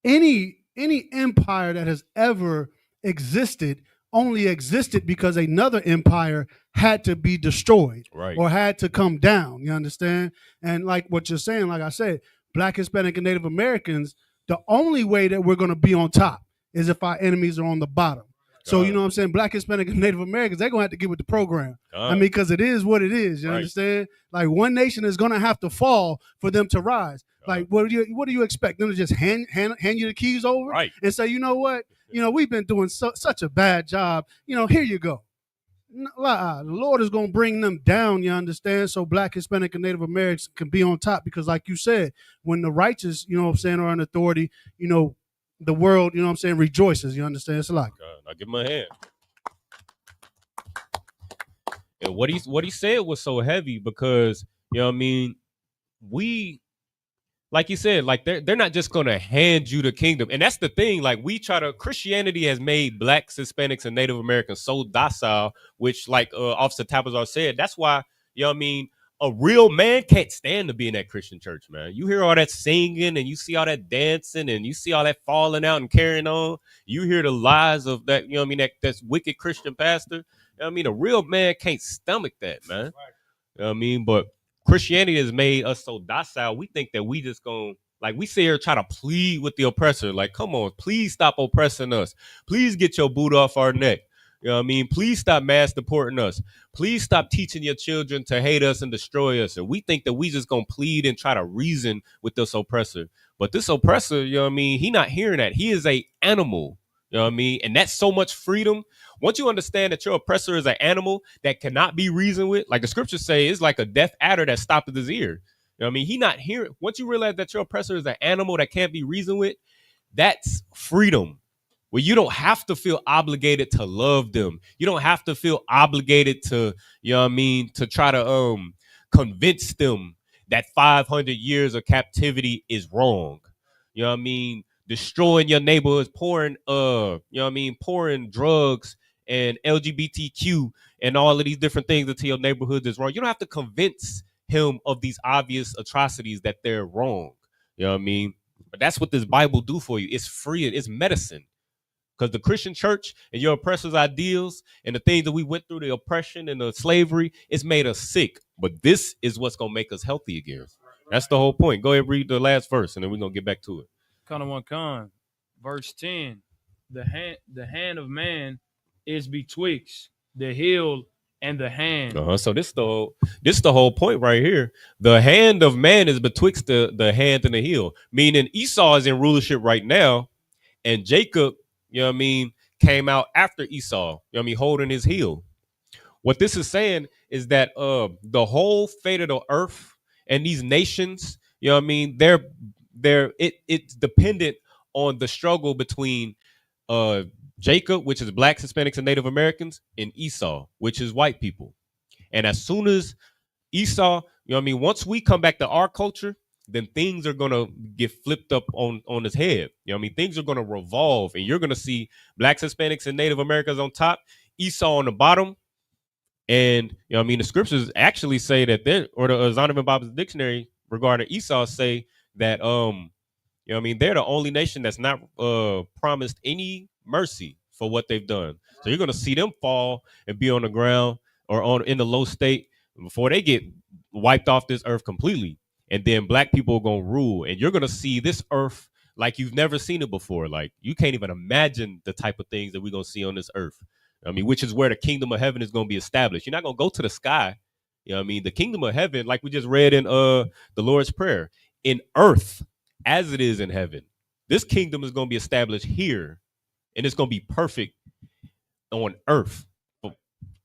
any empire that has ever existed only existed because another empire had to be destroyed, right, or had to come down. You understand? And like what you're saying, like I said, Black, Hispanic, and Native Americans, the only way that we're going to be on top is if our enemies are on the bottom. So, you know what I'm saying? Black, Hispanic, and Native Americans, they're going to have to get with the program. I mean, because it is what it is. You understand? Like, one nation is going to have to fall for them to rise. Like, what do you expect? Them to just hand you the keys over and say, you know what? You know, we've been doing such a bad job. You know, here you go. The Lord is going to bring them down, you understand? So Black, Hispanic, and Native Americans can be on top because, like you said, when the righteous, you know what I'm saying, are in authority, you know, the world, you know what I'm saying, rejoices. You understand? It's a lot. I give him a hand. And what he said was so heavy because, you know what I mean, we, like you said, like they're not just going to hand you the kingdom. And that's the thing. Like, Christianity has made blacks, Hispanics, and Native Americans so docile, which, like Officer Tabazar said, that's why, you know what I mean, a real man can't stand to be in that Christian church, man. You hear all that singing and you see all that dancing and you see all that falling out and carrying on. You hear the lies of that, you know what I mean, that's wicked Christian pastor. You know what I mean? A real man can't stomach that, man. You know what I mean? But Christianity has made us so docile. We think that we just gonna, like, we sit here try to plead with the oppressor. Like, come on, please stop oppressing us. Please get your boot off our neck. You know what I mean? Please stop mass deporting us. Please stop teaching your children to hate us and destroy us. And we think that we just gonna plead and try to reason with this oppressor. But this oppressor, you know what I mean, he not hearing that. He is a animal. You know what I mean? And that's so much freedom. Once you understand that your oppressor is an animal that cannot be reasoned with, like the scriptures say, it's like a deaf adder that stopped at his ear. You know what I mean? He not hearing. Once you realize that your oppressor is an animal that can't be reasoned with, that's freedom. Where you don't have to feel obligated to love them. You don't have to feel obligated to, you know what I mean, to try to convince them that 500 years of captivity is wrong. You know what I mean? Destroying your neighborhoods, pouring, you know what I mean, pouring drugs and LGBTQ and all of these different things into your neighborhood is wrong. You don't have to convince him of these obvious atrocities that they're wrong. You know what I mean? But that's what this Bible do for you. It's free. It's medicine. Because the Christian church and your oppressors' ideals and the things that we went through, the oppression and the slavery, it's made us sick. But this is what's going to make us healthy again. That's the whole point. Go ahead and read the last verse, and then we're going to get back to it. Verse 10. The hand of man is betwixt the heel and the hand. So this the whole point right here. The hand of man is betwixt the hand and the heel. Meaning Esau is in rulership right now, and Jacob, came out after Esau, holding his heel. What this is saying is that the whole fate of the earth and these nations, it's dependent on the struggle between Jacob, which is blacks, Hispanics, and Native Americans, and Esau, which is white people. And as soon as Esau, once we come back to our culture, then things are gonna get flipped up on his head. Things are gonna revolve, and you're gonna see blacks, Hispanics, and Native Americans on top, Esau on the bottom. And the scriptures actually say that the Zondervan Bible's dictionary regarding Esau say that they're the only nation that's not promised any mercy for what they've done. So you're gonna see them fall and be on the ground or in the low state before they get wiped off this earth completely. And then black people are gonna rule, and you're gonna see this earth like you've never seen it before. Like you can't even imagine the type of things that we're gonna see on this earth. Which is where the kingdom of heaven is gonna be established. You're not gonna go to the sky. The kingdom of heaven, like we just read in the Lord's Prayer, in earth as it is in heaven. This kingdom is gonna be established here, and it's gonna be perfect on earth.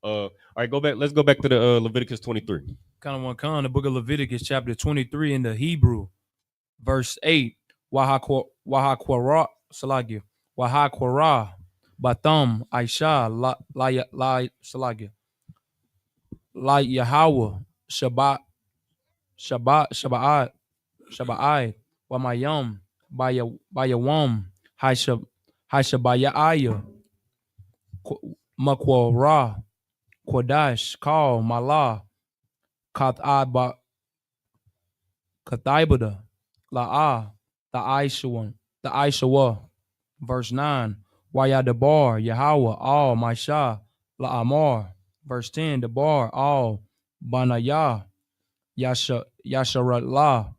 All right, go back. Let's go back to the Leviticus 23. The book of Leviticus, chapter 23 in the Hebrew, verse 8. Wahakwara Batam Aisha La Yahweh Shabbat Wamayam Bayawam Hashabayaya Makwara Kodash Kal Malah Kathaba Kathaibada La'ah the Aishawa. Verse 9. Wayadabar Yahweh all Maisha La'amar. Verse 10. The bar all Banaya Yasharatla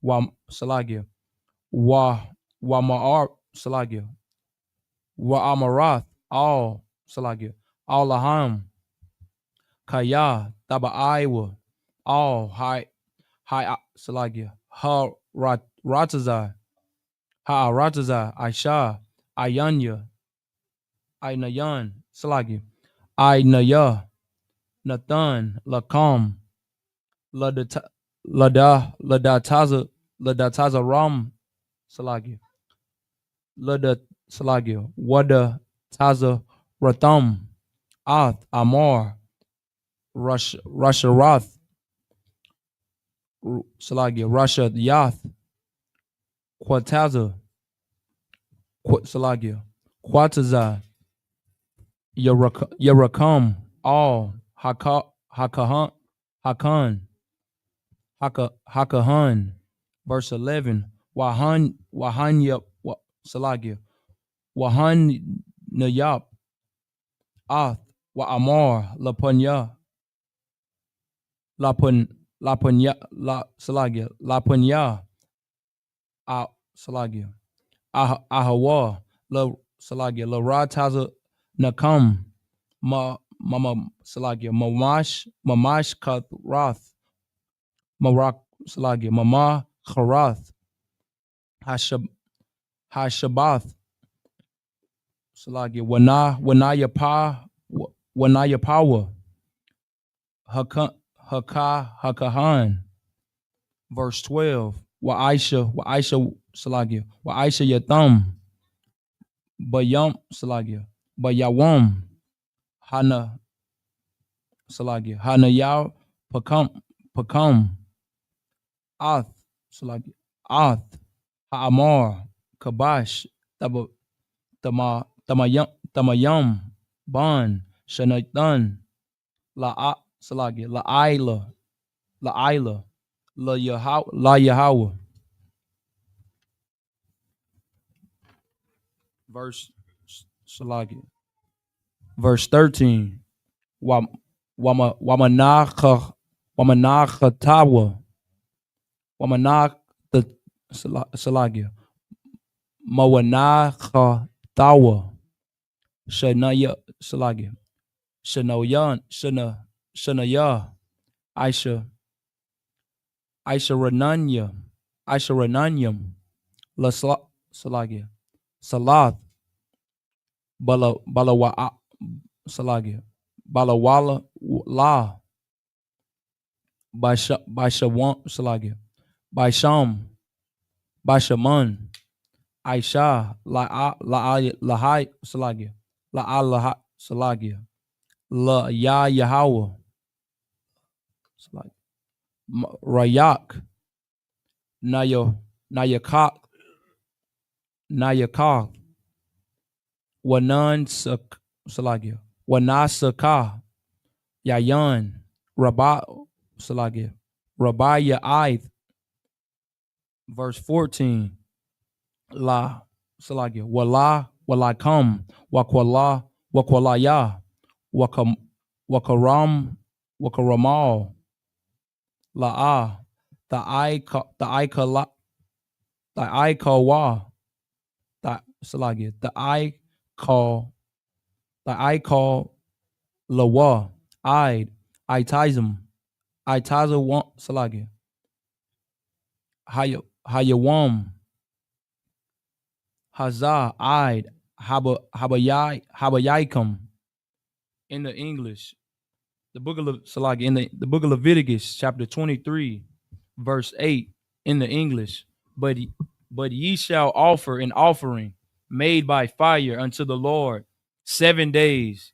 Wa Salagia Wa Ma'ar Salagia Wa Amarath all Salagia all Laham Kaya Taba'aiwa all Hi Salagia Ha Ratazai Ha Ratazai Aisha Ayanya Aynayan Salagi Aynaya Nathan Lakam Ladataza Ram Salagi Lada Salagi Wada Taza Ratham Ath Amar Rasharath Salagi Rasha Yath Quataza Salagia Quataza Yarakam all Hakahan verse 11 Wahan Yap Salagia Wahan Nayap Ath Wa Amar Lapanya Lapanya La Salagia Lapanya Salagia Ahawa La Salagia La Rataza Nakam Mama Salagia Mamash Kathrath Marak Salagia Mama Kharath Hashabath Salagia Wanaya Power Hakahan. Verse 12. Wa'aisha Salagia Wa'aisha Yatham Bayam Salagia Bayawam Hana Salagia Hanayal Pakam Ath Salagia Ath Ha'amar Kabash Tamayam Ban Shanaitan La Salagia La Yahweh verse Salagi. Verse 13. Wamanaka Tawa. Wamanak the Salagi. Mawanaka Tawa. Shanaya Salagi. Shanoyan Shanaya. Aisha Rananyam. La Salagi. Salath. Balawa Salagi. Balawala La. Bashawam Salagi. Bashaman. Aisha Lahai Salagi. La Salagi. La Yahweh. Rayak. Nayakak. Wanan Salagi. Wanasaka. Yayan. Rabba Salagi. Rabaya Aith. Verse 14. La Salagi. Walakam. Wakwalaya. Wakaramal. La'a. The Ikawa. Salagi. The Ika Lawa. Itizm. Salagi. Hayawam. Hazah. Habayaikum. In the English, the book of Salagi, in the book of Leviticus, chapter 23, verse 8, in the English, but ye shall offer an offering made by fire unto the Lord 7 days.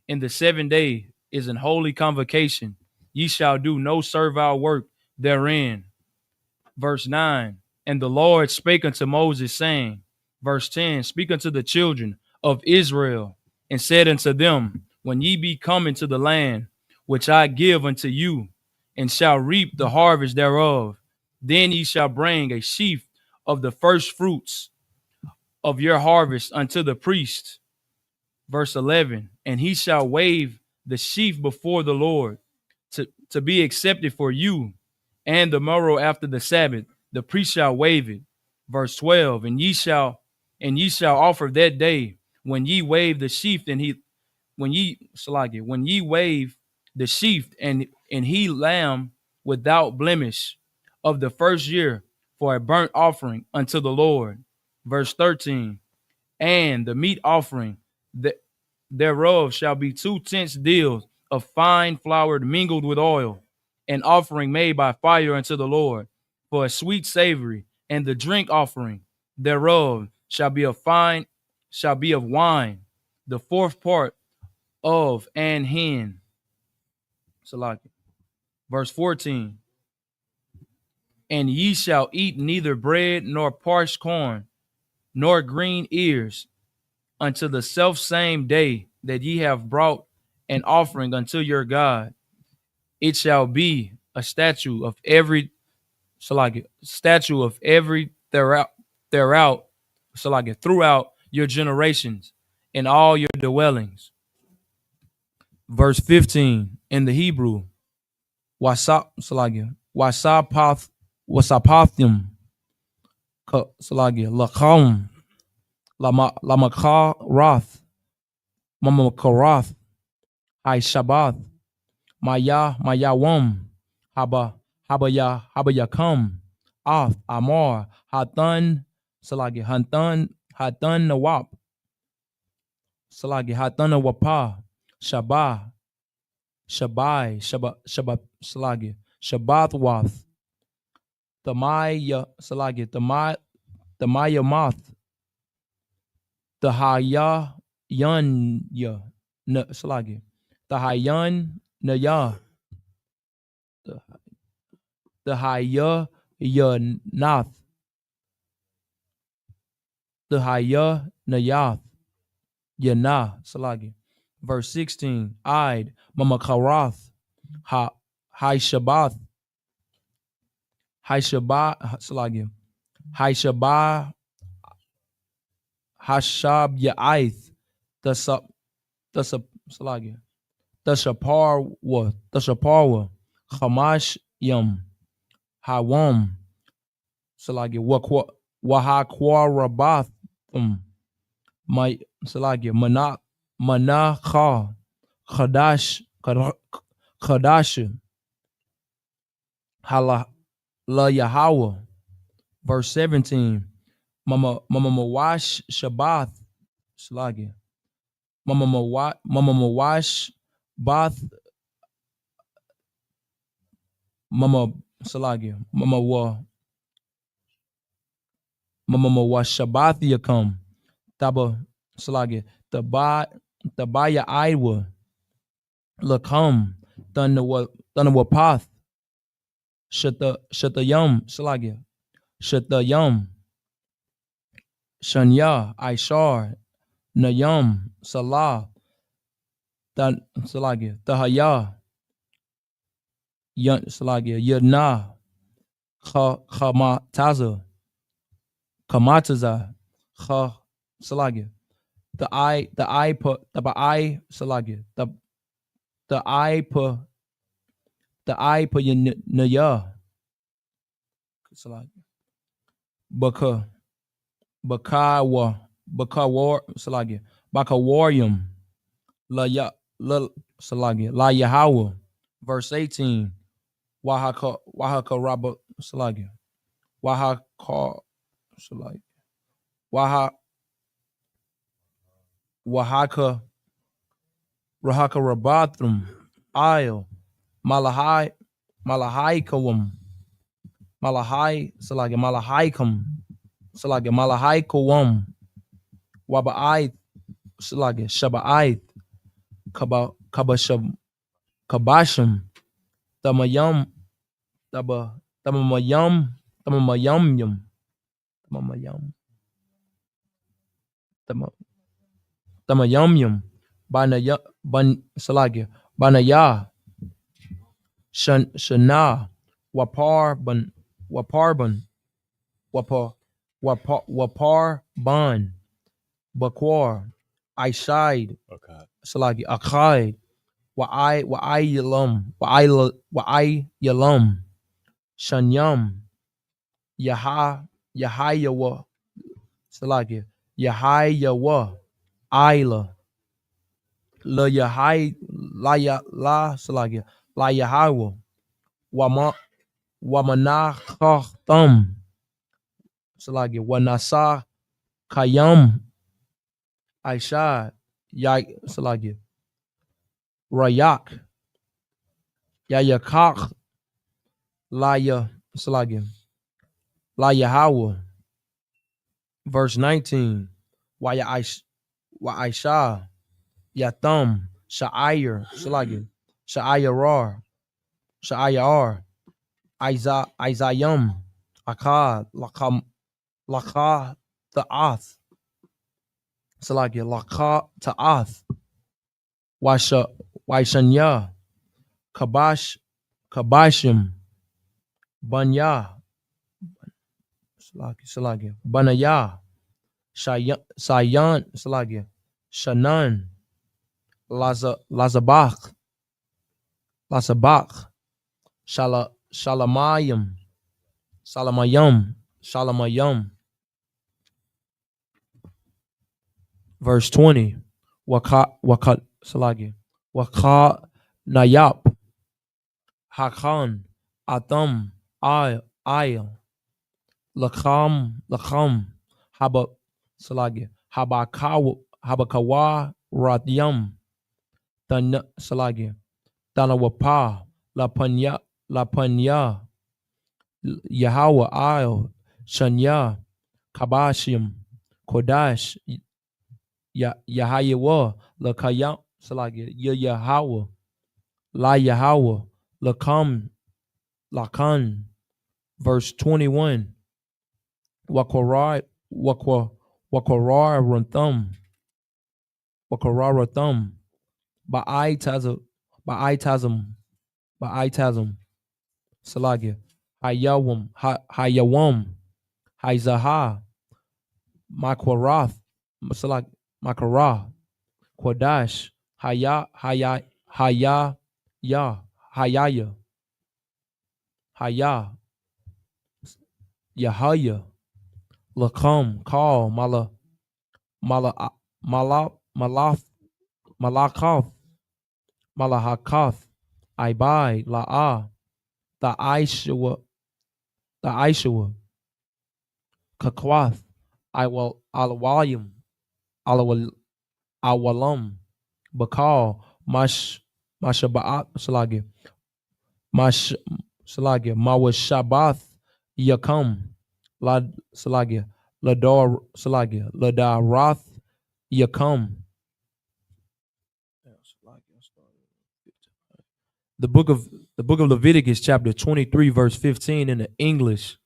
In the 7th day is an holy convocation. Ye shall do no servile work therein. Verse 9, and the Lord spake unto Moses, saying, verse 10, speak unto the children of Israel, and said unto them, when ye be come into the land which I give unto you, and shall reap the harvest thereof, then ye shall bring a sheaf of the first fruits of your harvest unto the priest. Verse 11, and he shall wave the sheaf before the Lord to be accepted for you, and the morrow after the Sabbath, the priest shall wave it. Verse 12, and ye shall offer that day when ye wave the sheaf, when ye wave the sheaf and he lamb without blemish of the first year for a burnt offering unto the Lord. Verse 13, and the meat offering thereof shall be 2 tenths deals of fine flour mingled with oil, an offering made by fire unto the Lord for a sweet savory, and the drink offering thereof shall be of wine, the 4th part of an hin. Salaki. Verse 14, and ye shall eat neither bread nor parched corn nor green ears until the selfsame day that ye have brought an offering unto your God. It shall be a statute of every throughout your generations in all your dwellings. Verse 15 in the Hebrew, wasapathim lakam lamakarath mamakarath I Shabbath Mayawam Habayakam Ath Amar Hatan Nawap Hatan Nawapa Shabbat Shabbathwath the Maya Moth the Haya Yunya the Hayan Naya the Haya Yanath the Haya Nayath Yana Salagi. Verse 16, Id Mamakarath Hai Shabbath Salagi. Hai Hashab Ya'ith, the Salagi, the Shaparwa, Hamash Yam, Hawam, Salagi, Wahakwa my Salagi, Manakha, Kadash, Hala La Yahweh, verse 17. Mama Mawash Shabbath Salagi. Mama Mawash Bath Mama Salagi. Mama Mawash Shabbath Yakam. Taba Salagi. Tabaya Iwa Lakam. Thunna Path. Shata Yum Salagi. Shata Yum Shanya Aishar Nayam Salah Salagi Tahaya Yan Salagi Yadna Kamataza Salagi the I put the I Salagi the I put Naya Salagi Baka war Salagi Baka Warium La Salagi La Yahweh verse 18 Wahaka Rabba Salagi Wahaka Salagi Wahaka Rabathrum Isle Malahai Kawam Malahai Salagi Malahaikam Salagi Malahai Kawam Waba'ai Salagi Shaba'ai Kabasham Tamayam Tamamayam Tamayam Banaya Ban Salagi Banaya Shana Wapar Ban Bakwar Aishide Okay. Salagi Akaid Wa'ai Yalam Shanyam Yahayawa Salagi Yahayawa Isla La Yahai La Salagi La Yahawa Wamanacham Salagi Wanasa Kayam Aisha Yai Salagi Rayak Yayakak Laya Salagi La Yahweh verse 19 Waya Aisha Yatham Sha'ir Salagi Sha'ir Isayam Akad Laka Ta'ath Salagi Laka Ta'ath Waishanya Kabashim Banya Salagi Banaya Sayan Salagi Shanan Lazabach Shalamayam verse 20 Wakat Salagi Waka Nayap Hakan Atam Ayal Lakam Haba Salagi Habakawa Ratyam Tan Salagi Tanawapa La Panya Yahweh Ayal Shanya Kabashim Kodash Yahayewa Lakayam Salagi Yahweh La Yahweh Lakan verse 21 Wakara Ratham Ba'itazam Salagi Hayawam Hayzaha Makwarath Salak Makara, Quadash, Haya, Ya, Hayaya, Haya, Yahaya, Lakam, Call, Mala, Malaf, Malakath, Malahakath, Ibai, La'ah, the Aishua, Kakwath, Alawayim, Awalam, Bakal, Mashabaat, Salagi, Mash, Salagi, Mawashabath, Yakam, Lad, Salagi, Lador, Salagi, Ladarath, Yakam. The book of Leviticus, chapter 23, verse 15 in the English.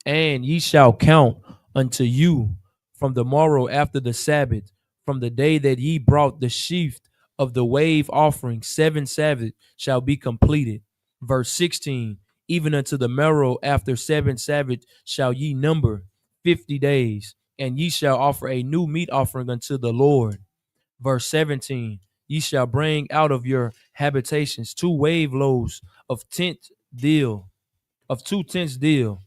And ye shall count unto you from the morrow after the Sabbath, from the day that ye brought the sheaf of the wave offering, 7 Sabbaths shall be completed. Verse 16, even unto the morrow after 7 Sabbaths shall ye number 50 days, and ye shall offer a new meat offering unto the Lord. Verse 17, ye shall bring out of your habitations 2 wave loaves of 2 tenths deal.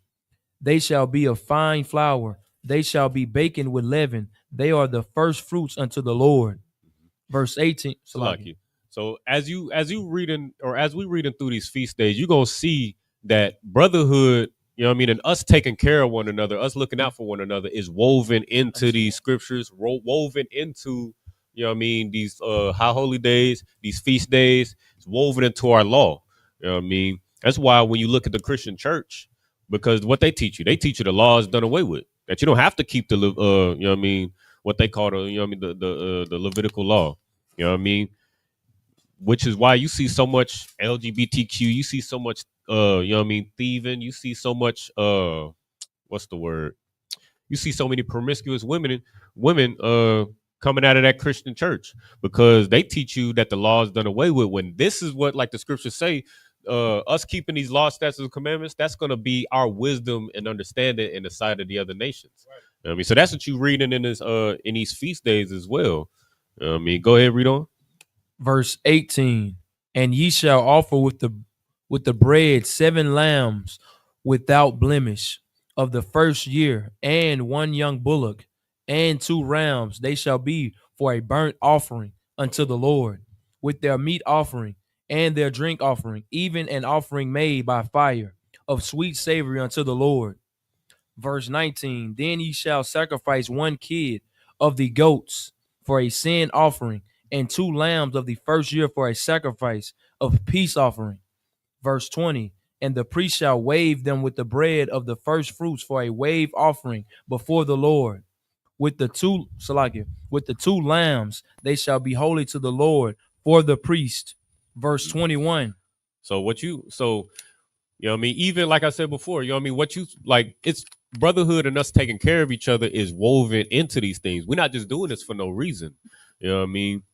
They shall be of fine flour. They shall be baken with leaven. They are the first fruits unto the Lord. Verse 18. Salaki. So as you reading, or as we reading through these feast days, you're gonna see that brotherhood, you know what I mean, and us taking care of one another, us looking out for one another is woven into these scriptures, woven into, you know what I mean, these high holy days, these feast days. It's woven into our law. You know what I mean? That's why when you look at the Christian church, because what they teach you the law is done away with. That you don't have to keep the you know what I mean, what they call the, you know what I mean, the Levitical law. You know what I mean? Which is why you see so much LGBTQ, you see so much you know what I mean, thieving, you see so much what's the word? You see so many promiscuous women coming out of that Christian church, because they teach you that the law is done away with, when this is what, like the scriptures say, us keeping these laws, statutes, and commandments, that's going to be our wisdom and understanding in the sight of the other nations. Right. You know what I mean, so that's what you reading in this in these feast days as well. You know what I mean, go ahead, read on. Verse 18, and ye shall offer with the bread 7 lambs without blemish of the first year, and 1 young bullock, and 2 rams. They shall be for a burnt offering unto the Lord, with their meat offering and their drink offering, even an offering made by fire of sweet savory unto the Lord. Verse 19, then ye shall sacrifice 1 kid of the goats for a sin offering, and 2 lambs of the first year for a sacrifice of peace offering. Verse 20, and the priest shall wave them with the bread of the first fruits for a wave offering before the Lord. With the 2 lambs, they shall be holy to the Lord for the priest. Verse 21. So you know what I mean? Even like I said before, you know what I mean? What you like, it's brotherhood and us taking care of each other is woven into these things. We're not just doing this for no reason. You know what I mean?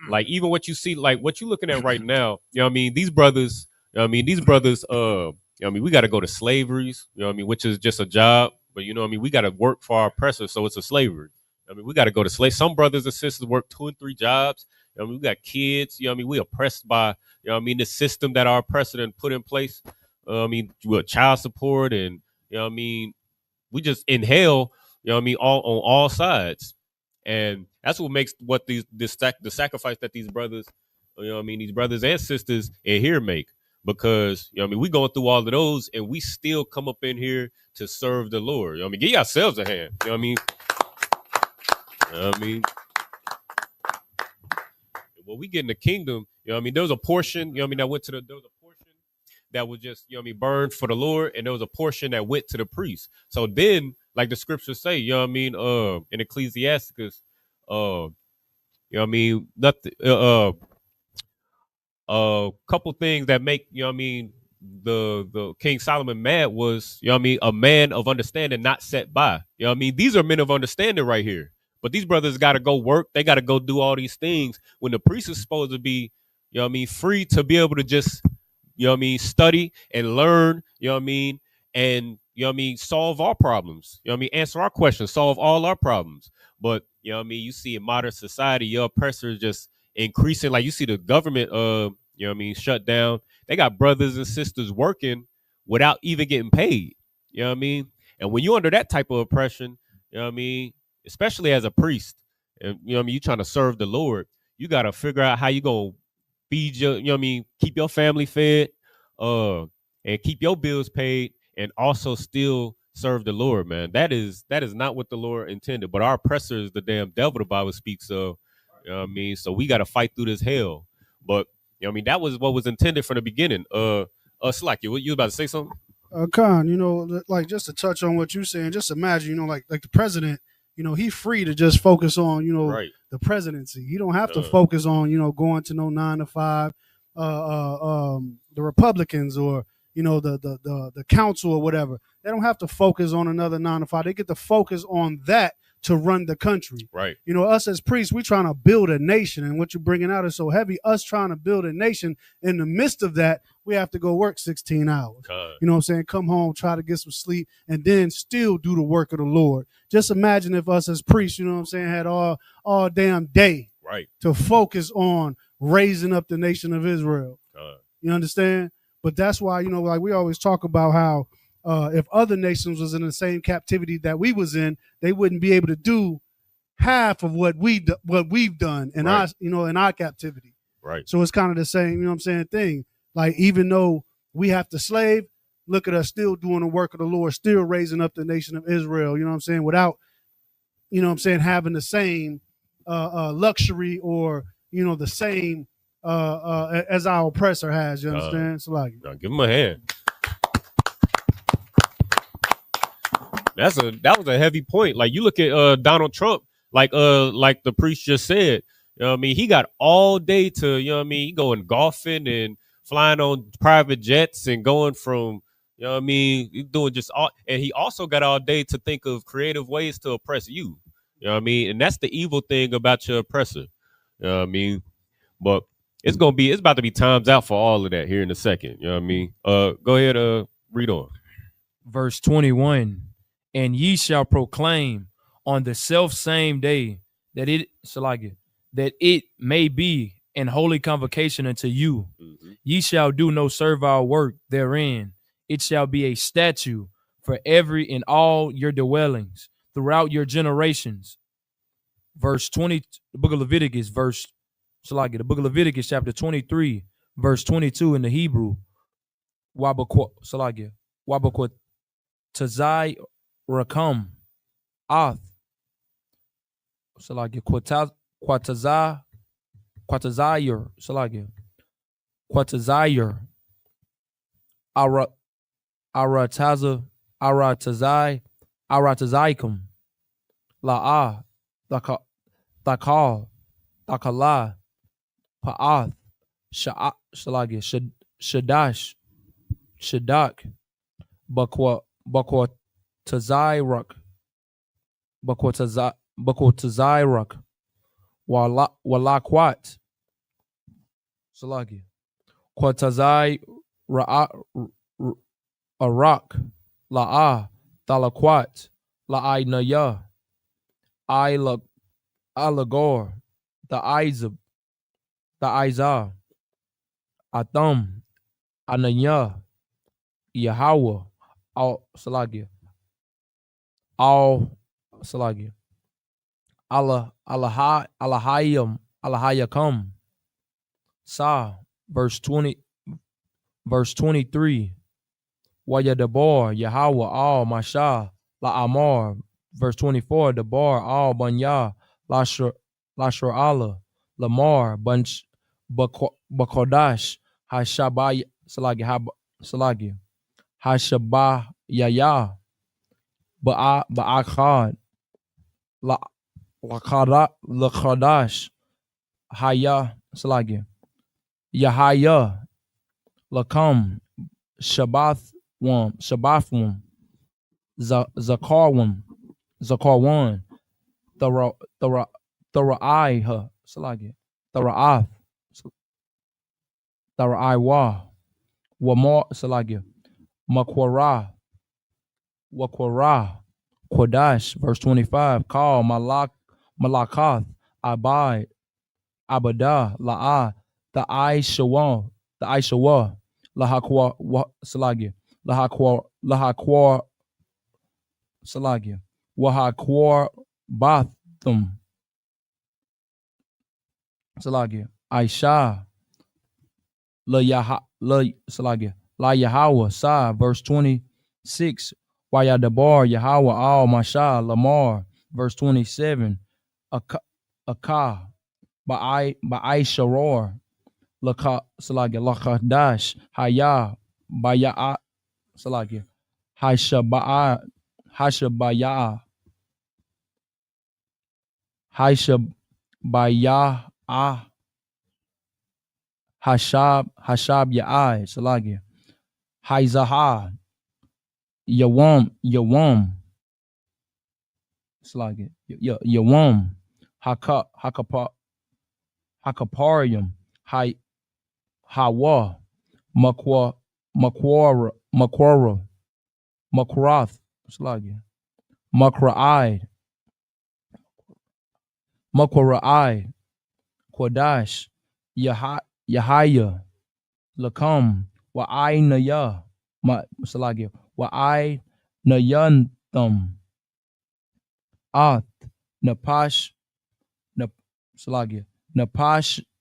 Like even what you see, like what you're looking at right now, you know what I mean? These brothers, you know what I mean? These brothers, you know what I mean? We got to go to slaveries, you know what I mean? Which is just a job, but you know what I mean? We got to work for our oppressor, so it's a slavery. I mean, we got to go to slave. Some brothers and sisters work 2 and 3 jobs. You know what I mean? We got kids, you know what I mean? We oppressed by, you know what I mean, the system that our oppressor done put in place. I mean, with child support, and you know what I mean, we just inhale, you know what I mean, all on all sides. And that's what makes what the sacrifice that these brothers, you know what I mean, these brothers and sisters in here make. Because, you know what I mean, we going through all of those and we still come up in here to serve the Lord. You know what I mean? Give yourselves a hand. You know what I mean? You know what I mean? When we get in the kingdom, you know what I mean, there was a portion, you know what I mean, that went to there was a portion that was just, you know what I mean, burned for the Lord, and there was a portion that went to the priest. So then, like the scriptures say, you know what I mean, in Ecclesiasticus, you know what I mean, nothing, couple things that make, you know what I mean, the King Solomon mad was, you know what I mean, a man of understanding not set by. You know what I mean? These are men of understanding right here. But these brothers got to go work. They got to go do all these things when the priest is supposed to be, you know what I mean, free to be able to just, you know what I mean, study and learn, you know what I mean, and you know what I mean, solve our problems. You know what I mean, answer our questions, solve all our problems. But you know what I mean, you see in modern society, your oppressor is just increasing. Like you see the government, you know what I mean, shut down. They got brothers and sisters working without even getting paid. You know what I mean? And when you're under that type of oppression, you know what I mean, especially as a priest, and you know what I mean, you trying to serve the Lord, you got to figure out how you gonna feed your, you know what I mean, keep your family fed, and keep your bills paid, and also still serve the Lord, man. That is not what the Lord intended. But our oppressor is the damn devil the Bible speaks of. You know what I mean? So we got to fight through this hell. But you know what I mean, that was what was intended from the beginning. Slack, you was about to say something? Khan, you know, like just to touch on what you're saying, just imagine, you know, like the president, you know, he's free to just focus on, you know, Right. the presidency. He don't have to focus on, you know, going to no 9 to 5. The Republicans or, you know, the council or whatever, they don't have to focus on another 9 to 5. They get to focus on that to run the country. Right. You know, us as priests, we trying to build a nation, and what you're bringing out is so heavy. Us trying to build a nation, in the midst of that, we have to go work 16 hours. You know what I'm saying? Come home, try to get some sleep, and then still do the work of the Lord. Just imagine if us as priests, you know what I'm saying, had all damn day to focus on raising up the nation of Israel. You understand? But that's why, you know, like we always talk about how if other nations was in the same captivity that we was in, they wouldn't be able to do half of what we've done in our, you know, in our captivity. Right. So it's kind of the same, you know what I'm saying, thing. Like, even though we have to slave, look at us still doing the work of the Lord, still raising up the nation of Israel, you know what I'm saying, without, you know what I'm saying, having the same luxury or, you know, the same as our oppressor has, you understand? So like, give him a hand. That was a heavy point. Like you look at Donald Trump, like the priest just said, you know what I mean? He got all day to, you know what I mean, he going golfing and flying on private jets and going from, you know what I mean, he's doing just all, and he also got all day to think of creative ways to oppress you. You know what I mean? And that's the evil thing about your oppressor. You know what I mean? But it's about to be times out for all of that here in a second. You know what I mean? Go ahead, read on. Verse 21. And ye shall proclaim on the self same day that it may be an holy convocation unto you. Mm-hmm. Ye shall do no servile work therein. It shall be a statute for every in all your dwellings throughout your generations. Verse 20, the book of Leviticus, the book of Leviticus, chapter 23, verse 22 in the Hebrew. Wabakwa Tazai Rakam Ath Quatazayir Aratazaikum La'a Takal Takala Pa'ath Shadash Shadak Bakwa Tazirak Walakwat Salagi Quatazai Arak La'a Talakwat La'ai Naya Alagor the Izah Atham Ananya Yahweh Al Salagia Al Salagia Allah Allahayakam Sa verse 23 Wayadabar Yahweh Al Masha La Amar verse 24 Dabar Al Banya Lashra Allah Lamar Bunch Bakodash Hashabay Salagi Hashabah Yaya Ba'akhad Lakadash Haya Salagi Yahaya Lakam Shabathwam Zakarwan Thara'ai Salagi Thara'ath Thara'aiwa Wamar Salagi Makwara Wakwara, Quadash, verse 25, call Malakoth, Abide, Abadah, La'ah, the Aishawa, Lahakwa, Salagia, Lahakwar, Salagia, Wahakwar, Bathum, Salagia, Aisha, Salagia, La Yahweh, Sa, verse 26, Wayadabar, Yahweh, Al Masha, Lamar, verse 27, Akah, Ba'ai Sharor, Lakadash, Haya, Baya'a, Salagia, Hashabaya, Hashabaya, Hashab Ya'ai, Salagia, Haizaha, Yawam, Salagia, Yawam, Hakaparium, Hawa, Makwara, Makrath, Slagia, Makra'ai, Quadash, Yahaya, Lakam, Wa'ai Naya, Slagia, Wa'ai Nayantham, Ath, Napash, Slagia, Napashata,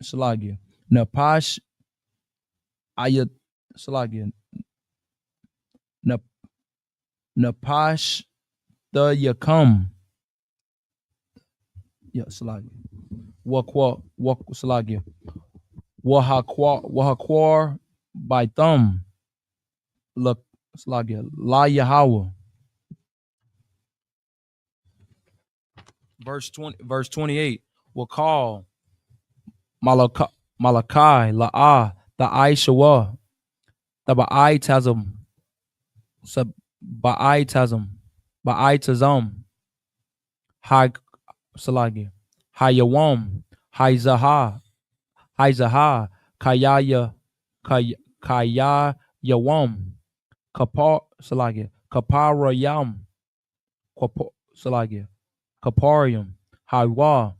Salagia, Napash Ayat Salagia, Napash the Yakam, Salagia, Wakwa Salagia, Wahakwar by thumb, Salagia, La Yahweh. Verse 28 will call Malachi, La'ah, the Aishawa, the Ba'itazam, Ba'itazam, Hai Salagi, Hayawam, Haizaha, Kaya Yawam, Kapar Salagi, Kaparayam, Salagi, Kaparium, Haiwa,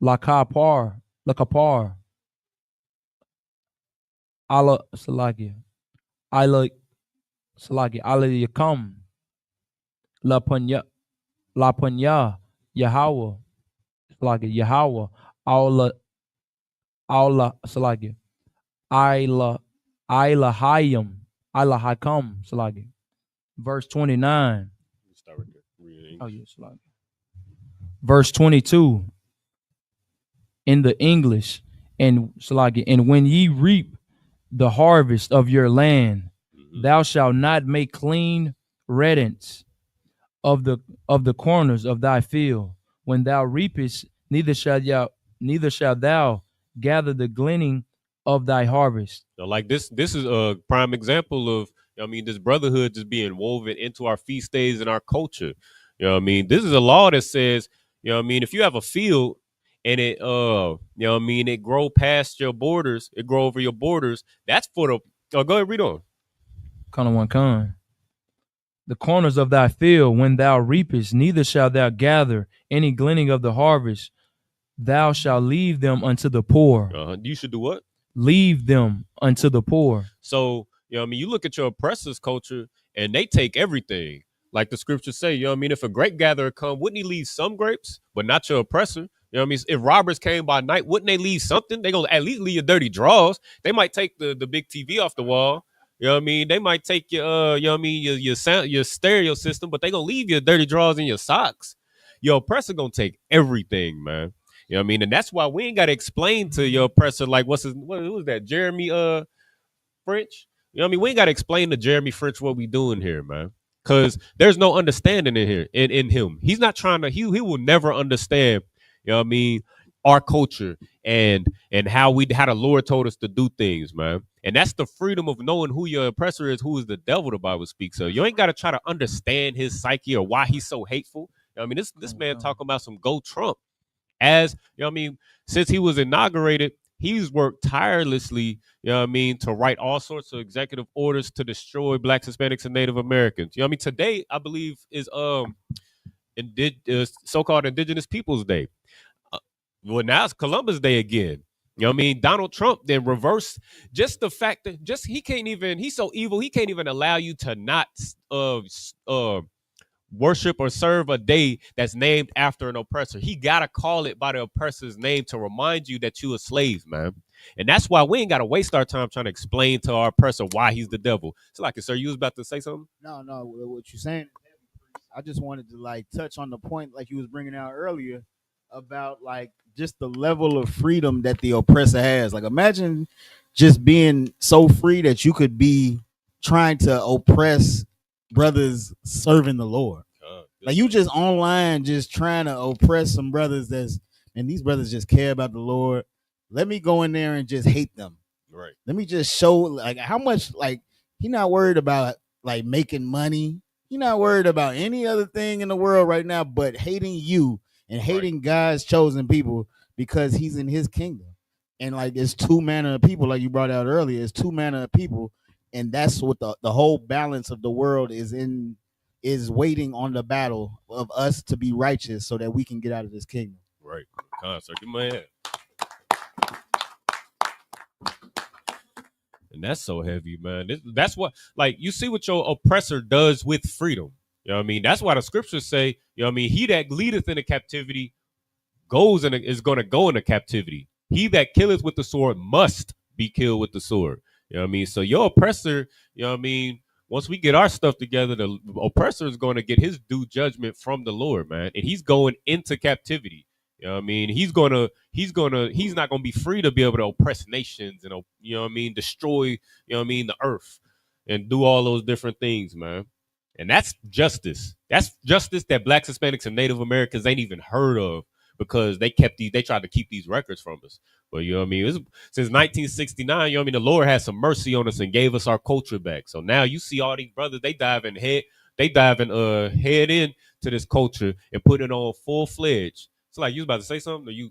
Lakapar, Ala Salagi, Ala Yakam, La Punya, Yahweh, Salagi, Yahweh, Ala Salagi, Ila Hayam, Ila Hakam, Salagi. Verse 29. Start right there. Oh, yes, Salagi. Verse 22 in the English, and Salagi, and when ye reap the harvest of your land, thou shalt not make clean reddance of the corners of thy field. When thou reapest, neither shalt thou gather the gleaning of thy harvest. So like this is a prime example of, I mean, this brotherhood just being woven into our feast days and our culture. You know what I mean? This is a law that says, you know what I mean, if you have a field and it you know what I mean, it grow past your borders, it grow over your borders, that's for the go ahead, read on. The corners of thy field, when thou reapest, neither shalt thou gather any gleaning of the harvest. Thou shalt leave them unto the poor. You should do what? Leave them unto the poor. So, you know what I mean, you look at your oppressors' culture and they take everything. Like the scriptures say, you know what I mean? If a grape gatherer come, wouldn't he leave some grapes, but not your oppressor? You know what I mean? If robbers came by night, wouldn't they leave something? They gonna at least leave your dirty drawers. They might take the big TV off the wall. You know what I mean? They might take your you know what I mean, your sound, your stereo system, but they gonna leave your dirty drawers in your socks. Your oppressor gonna take everything, man. You know what I mean? And that's why we ain't gotta explain to your oppressor, like what was that? Jeremy French? You know what I mean? We ain't gotta explain to Jeremy French what we doing here, man. Because there's no understanding in here in him. He's not trying to, he will never understand, you know what I mean, our culture and how the Lord told us to do things, man. And that's the freedom of knowing who your oppressor is, who is the devil, the Bible speaks. So you ain't got to try to understand his psyche or why he's so hateful. You know what I mean, this man talking about some go Trump. As, you know what I mean, since he was inaugurated, he's worked tirelessly, you know what I mean, to write all sorts of executive orders to destroy Blacks, Hispanics, and Native Americans. You know what I mean? Today, I believe, is so-called Indigenous Peoples Day. Well, now it's Columbus Day again. You know what I mean? Donald Trump then reversed just the fact that he's so evil, he can't even allow you to not worship or serve a day that's named after an oppressor. He gotta call it by the oppressor's name to remind you that you a slave, man. And that's why we ain't gotta waste our time trying to explain to our oppressor why he's the devil. So, like, sir, you was about to say something? No, what you're saying, I just wanted to like touch on the point like you was bringing out earlier about like just the level of freedom that the oppressor has. Like, imagine just being so free that you could be trying to oppress brothers serving the Lord. Like, you just online just trying to oppress some brothers and these brothers just care about the Lord. Let me go in there and just hate them. Right. Let me just show like how much, like, he not worried about like making money. He not worried about any other thing in the world right now but hating you and hating God's chosen people because he's in his kingdom. And like, there's two manner of people, like you brought out earlier, it's two manner of people. And that's what the whole balance of the world is waiting on the battle of us to be righteous so that we can get out of this kingdom. Right. Sir, give my hand. And that's so heavy, man. That's what, like, you see what your oppressor does with freedom. You know what I mean? That's why the scriptures say, you know what I mean? He that leadeth into captivity is going to go into captivity. He that killeth with the sword must be killed with the sword. You know what I mean? So your oppressor, you know what I mean? Once we get our stuff together, the oppressor is going to get his due judgment from the Lord, man. And he's going into captivity. You know what I mean? He's not going to be free to be able to oppress nations and, you know what I mean, destroy, you know what I mean, the earth and do all those different things, man. And that's justice. That's justice that Blacks, Hispanics, and Native Americans ain't even heard of because they tried to keep these records from us. But you know what I mean? Since 1969, you know what I mean? The Lord had some mercy on us and gave us our culture back. So now you see all these brothers, they diving head in to this culture and put it on full-fledged. It's like, you was about to say something? Or you?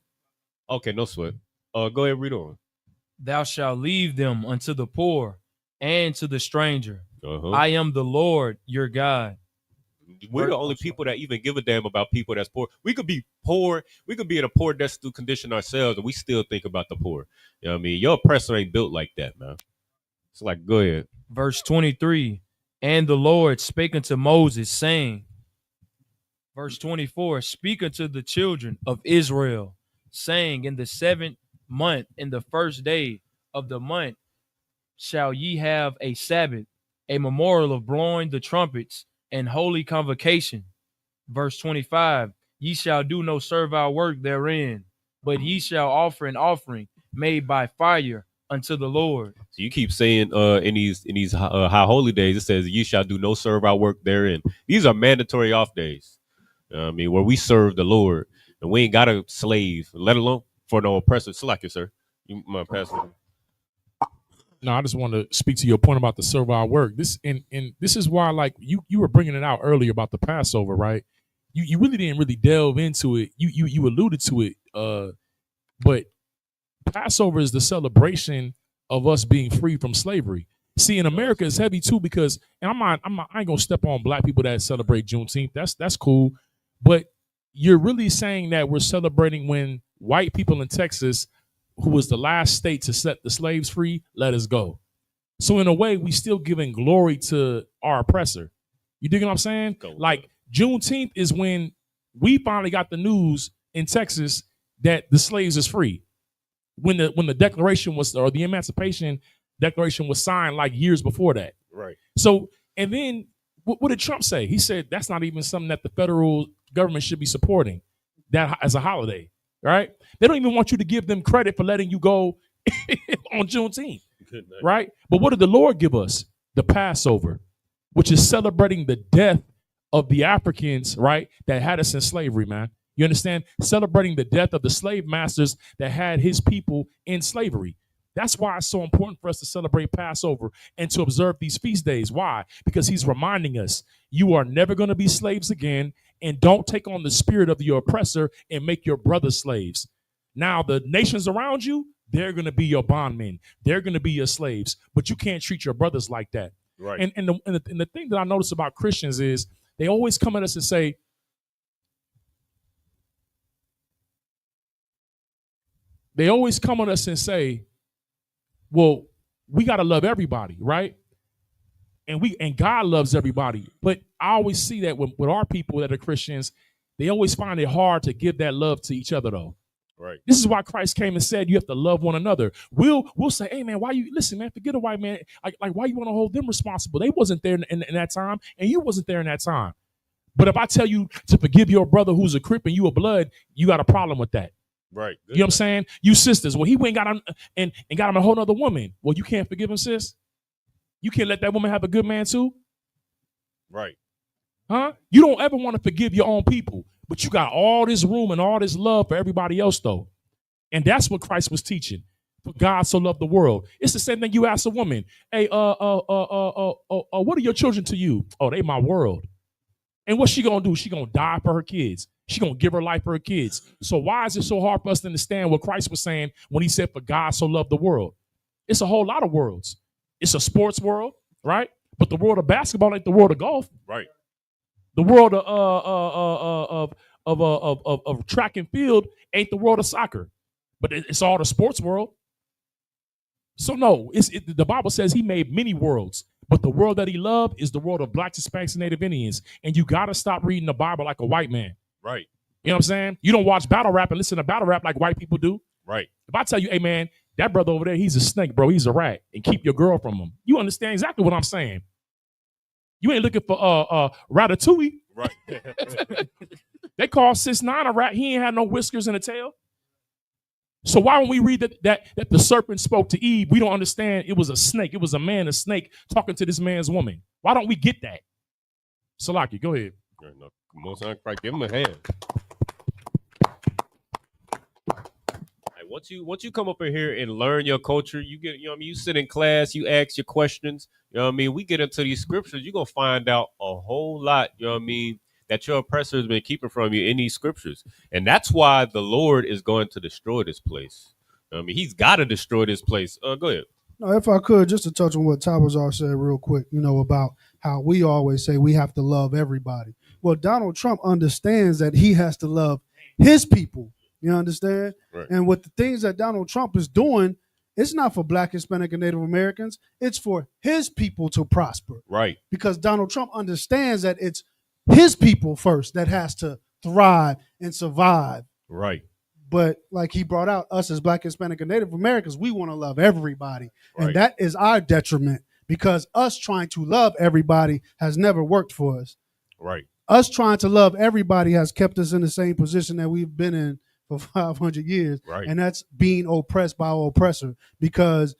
Okay, no sweat. Go ahead, read on. Thou shalt leave them unto the poor and to the stranger. Uh-huh. I am the Lord your God. We're the only people that even give a damn about people that's poor. We could be poor. We could be in a poor, destitute condition ourselves, and we still think about the poor. You know what I mean? Your oppressor ain't built like that, man. It's like, go ahead. Verse 23, and the Lord spake unto Moses, saying, verse 24, speak unto the children of Israel, saying, in the 7th month, in the 1st day of the month, shall ye have a Sabbath, a memorial of blowing the trumpets, and holy convocation. Verse 25, ye shall do no servile work therein, but ye shall offer an offering made by fire unto the Lord. So you keep saying in these high holy days, it says ye shall do no servile work therein. These are mandatory off days. I mean, where we serve the Lord and we ain't got a slave, let alone for no oppressor. Select it, sir. You my pastor. No, I just want to speak to your point about the servile work. This is why, like, you were bringing it out earlier about the Passover, right? You really didn't really delve into it. You alluded to it, but Passover is the celebration of us being free from slavery. See, in America, it's heavy too because, and I ain't gonna step on black people that celebrate Juneteenth. That's cool, but you're really saying that we're celebrating when white people in Texas, who was the last state to set the slaves free, let us go. So in a way, we still giving glory to our oppressor. You dig what I'm saying? Like, Juneteenth is when we finally got the news in Texas that the slaves is free. When the declaration was, or the Emancipation Declaration was signed like years before that. Right. So, and then what did Trump say? He said that's not even something that the federal government should be supporting, that as a holiday. Right? They don't even want you to give them credit for letting you go on Juneteenth, right? But what did the Lord give us? The Passover, which is celebrating the death of the Africans, right, that had us in slavery, man. You understand? Celebrating the death of the slave masters that had his people in slavery. That's why it's so important for us to celebrate Passover and to observe these feast days. Why? Because he's reminding us, you are never going to be slaves again, and don't take on the spirit of your oppressor and make your brothers slaves. Now, the nations around you, they're going to be your bondmen. They're going to be your slaves. But you can't treat your brothers like that. Right. And the thing that I notice about Christians is they always come at us and say, well, we got to love everybody, right? And God loves everybody. But I always see that with our people that are Christians, they always find it hard to give that love to each other, though. Right. This is why Christ came and said you have to love one another. We'll say, hey man, why you listen, man? Forget a white man. Like why you want to hold them responsible? They wasn't there in that time, and you wasn't there in that time. But if I tell you to forgive your brother who's a Crip and you a Blood, you got a problem with that. Right. Good. You know what I'm saying? You sisters, well, he went and got him and got him a whole other woman. Well, you can't forgive him, sis. You can't let that woman have a good man too. Right. Huh? You don't ever want to forgive your own people, but you got all this room and all this love for everybody else, though. And that's what Christ was teaching. For God so loved the world. It's the same thing you ask a woman. Hey, what are your children to you? Oh, they my world. And what's she gonna do? She gonna die for her kids. She gonna give her life for her kids. So why is it so hard for us to understand what Christ was saying when he said, for God so loved the world? It's a whole lot of worlds. It's a sports world, right? But the world of basketball ain't the world of golf. Right. The world of track and field ain't the world of soccer. But it's all the sports world. So no, the Bible says he made many worlds, but the world that he loved is the world of blacks, Hispanics, and Native Indians. And you got to stop reading the Bible like a white man. Right. You know what I'm saying? You don't watch battle rap and listen to battle rap like white people do. Right. If I tell you, hey man, that brother over there, he's a snake, bro. He's a rat. And keep your girl from him. You understand exactly what I'm saying. You ain't looking for Ratatouille. Right. They call 6ix9ine a rat. He ain't had no whiskers and a tail. So why when we read that the serpent spoke to Eve, we don't understand it was a snake. It was a man, a snake, talking to this man's woman. Why don't we get that? Salaki, go ahead. Most High Christ, give him a hand. Once you come up in here and learn your culture, you get, you sit in class, you ask your questions, we get into these scriptures, you're gonna find out a whole lot, that your oppressor has been keeping from you in these scriptures. And that's why the Lord is going to destroy this place. He's got to destroy this place. Go ahead. No, if I could, just to touch on what Tabazar said real quick, about how we always say we have to love everybody. Well, Donald Trump understands that he has to love his people. You understand? Right. And with the things that Donald Trump is doing, it's not for Black, Hispanic, and Native Americans. It's for his people to prosper. Right. Because Donald Trump understands that it's his people first that has to thrive and survive. Right. But like he brought out, us as Black, Hispanic, and Native Americans, we want to love everybody. Right. And that is our detriment because us trying to love everybody has never worked for us. Right. Us trying to love everybody has kept us in the same position that we've been in for 500 years. Right. And that's being oppressed by our oppressor because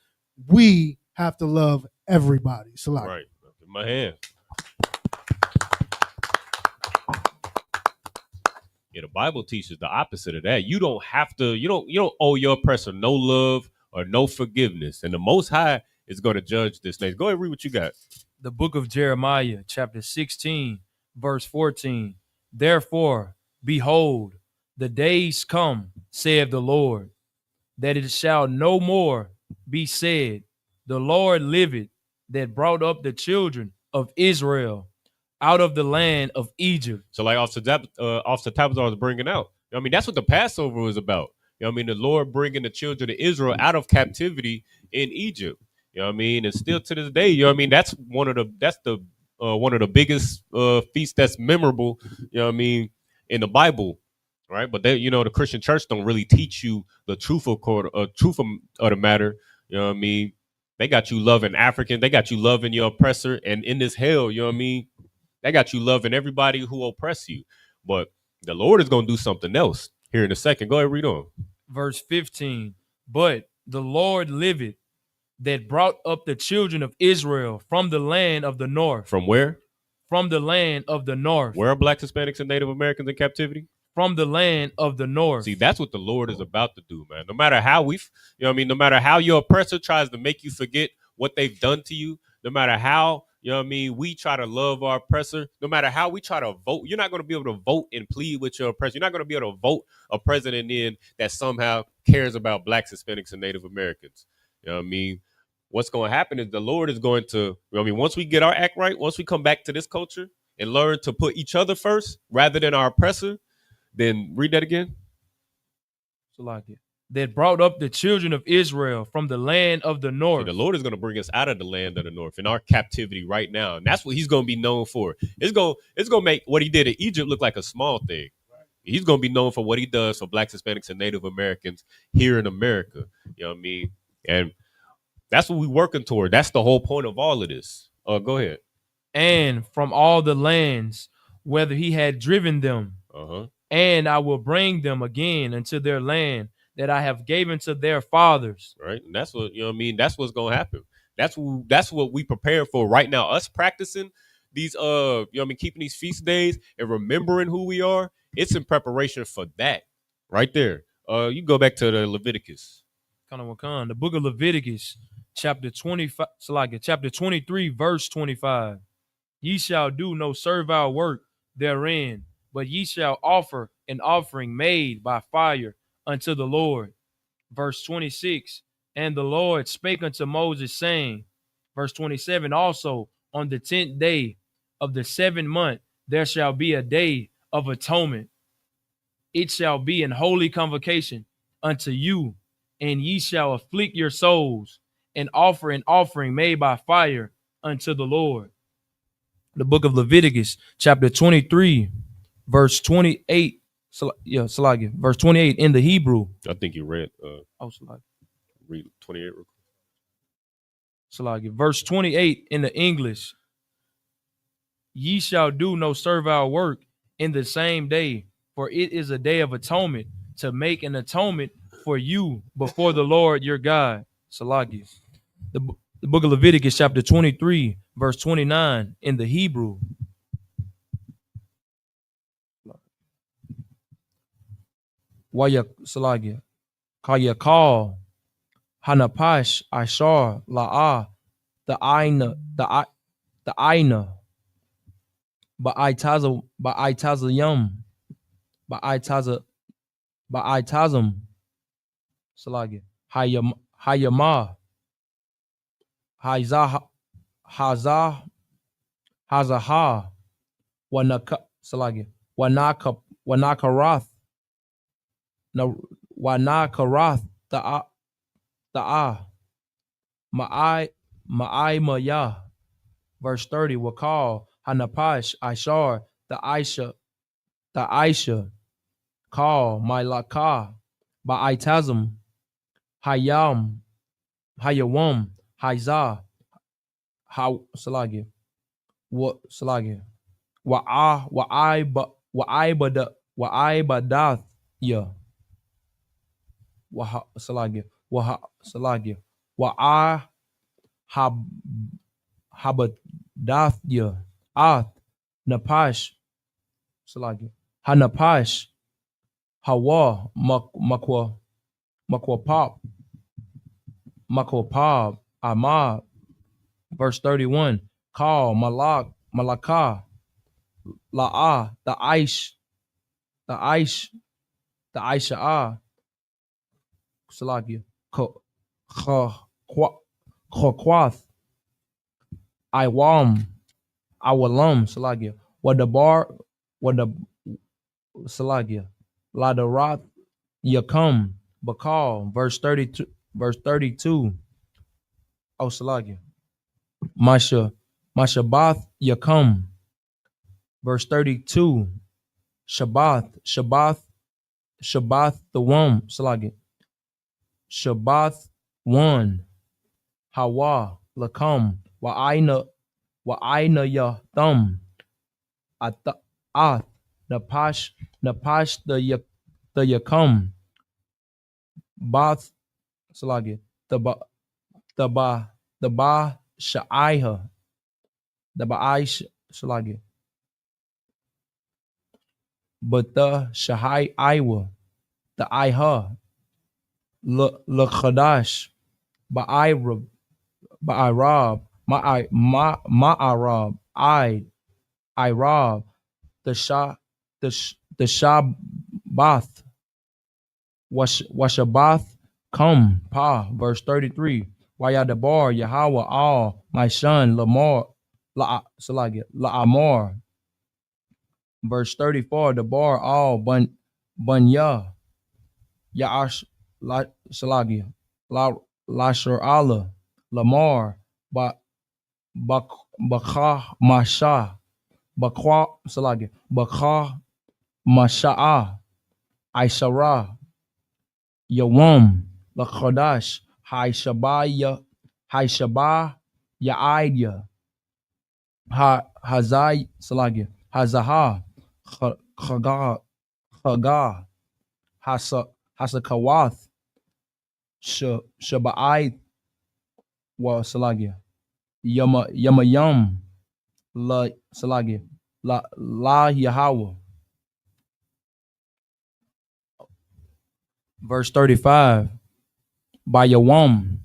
we have to love everybody. Salaki. Right. My hand. Yeah, the Bible teaches the opposite of that. You don't have to, you don't owe your oppressor no love or no forgiveness. And the Most High is going to judge this nation. Go ahead and read what you got. The book of Jeremiah, chapter 16, verse 14. Therefore, behold, the days come, saith the Lord, that it shall no more be said, the Lord liveth, that brought up the children of Israel out of the land of Egypt. So like Officer Tabazar was bringing out, that's what the Passover was about. The Lord bringing the children of Israel out of captivity in Egypt. And still to this day, that's one of the biggest feasts that's memorable, in the Bible, right? But they, the Christian church don't really teach you the truth of the matter. They got you loving African, they got you loving your oppressor, and in this hell, they got you loving everybody who oppress you. But the Lord is going to do something else here in a second. Go ahead, read on. Verse 15. But the Lord liveth, that brought up the children of Israel from the land of the north. From where? From the land of the north. Where are Blacks, Hispanics, and Native Americans in captivity? From the land of the north. See, that's what the Lord is about to do, man. No matter how no matter how your oppressor tries to make you forget what they've done to you, no matter how You know what I mean? We try to love our oppressor. No matter how we try to vote, you're not going to be able to vote and plead with your oppressor. You're not going to be able to vote a president in that somehow cares about blacks, Hispanics, and Native Americans. You know what I mean? What's going to happen is the Lord is going to, you know what I mean, once we get our act right, once we come back to this culture and learn to put each other first rather than our oppressor, then read that again. So like it. That brought up the children of Israel from the land of the north. See, the Lord is going to bring us out of the land of the north in our captivity right now. And that's what he's going to be known for. It's going to make what he did in Egypt look like a small thing. He's going to be known for what he does for blacks, Hispanics, and Native Americans here in America. You know what I mean? And that's what we're working toward. That's the whole point of all of this. Go ahead. And from all the lands, whether he had driven them. And I will bring them again into their land that I have given to their fathers. Right. And that's what, you know what I mean? That's what's going to happen. That's what we prepare for right now. Us practicing these, you know what I mean, keeping these feast days and remembering who we are. It's in preparation for that right there. You go back to the Leviticus. The book of Leviticus, chapter 25, chapter 23, verse 25. Ye shall do no servile work therein, but ye shall offer an offering made by fire unto the Lord. Verse 26, and the Lord spake unto Moses, saying, verse 27, also on the 10th day of the 7th month, there shall be a day of atonement. It shall be an holy convocation unto you, and ye shall afflict your souls and offer an offering made by fire unto the Lord. The book of Leviticus, chapter 23, verse 28. Verse 28 in the Hebrew. I think you read. Read 28. Verse 28 in the English. Ye shall do no servile work in the same day, for it is a day of atonement, to make an atonement for you before the Lord your God. The book of Leviticus, chapter 23, verse 29 in the Hebrew. Kaya call Hanapash Ashar La'ah the Aina Ba'itazam Salagi Hayama Hazaha Wanakarath Wanakarath Ma'ai verse 30 will call Hanapash Ishar the Aisha call Mailaka Ba'itazam Hayawam Haizah how Salagi what Salagi Wa'ibadath ya Salagi Wa'a Habadathya Ath Napash Salagi Hanapash Hawa Makwapab Amab verse 31 call Malaka La'ah the Aisha Salagi Chokwath Iwalam Salagia Wada Salagia Ladarat Yakum Bakal verse 32 Salagia Mashabath Yakum verse 32 Shabbath the one Salagia Shabbath one Hawa Lakam Wa'aina ya thumb Ath Napash the Yakum Bath Salagi the ba Shaiha the Ba'ai Salagi but the Shahai Iwa the Iha L'Chadash Ba'irab Ma'arab, Irab, the Shabbath, Washabath, come, Pa, verse 33. Wayadabar, Yahweh, all, my son, La'amor, verse 34. The bar, all, Bunya, Ya'ash, Salagi, Lashar Allah, Lamar, Bakha, Masha, Bakwa, Salagi, Bakha, Masha'a, Aishara, Yawam, Lakodash, Hai Shabaya, Ya'idya, Hazai, Salagi, Hazaha, Chaga, Hasakawath, Shaba'ai, wa Salagi, Yamayam, La Salagi, La Yahweh. Verse 35. By Yawam,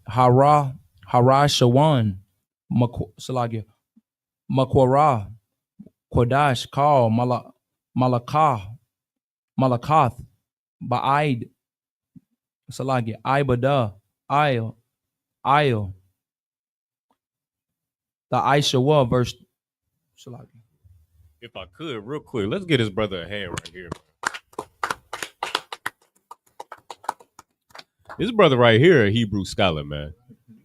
Hara Shawan, Salagi, Makwara, Kodash, Kal, Malakath, Ba'id, Salagi, Ibada, Il, the Aishawa, verse Salagi. If I could, real quick, let's get his brother a hand right here. This brother right here, a Hebrew scholar, man.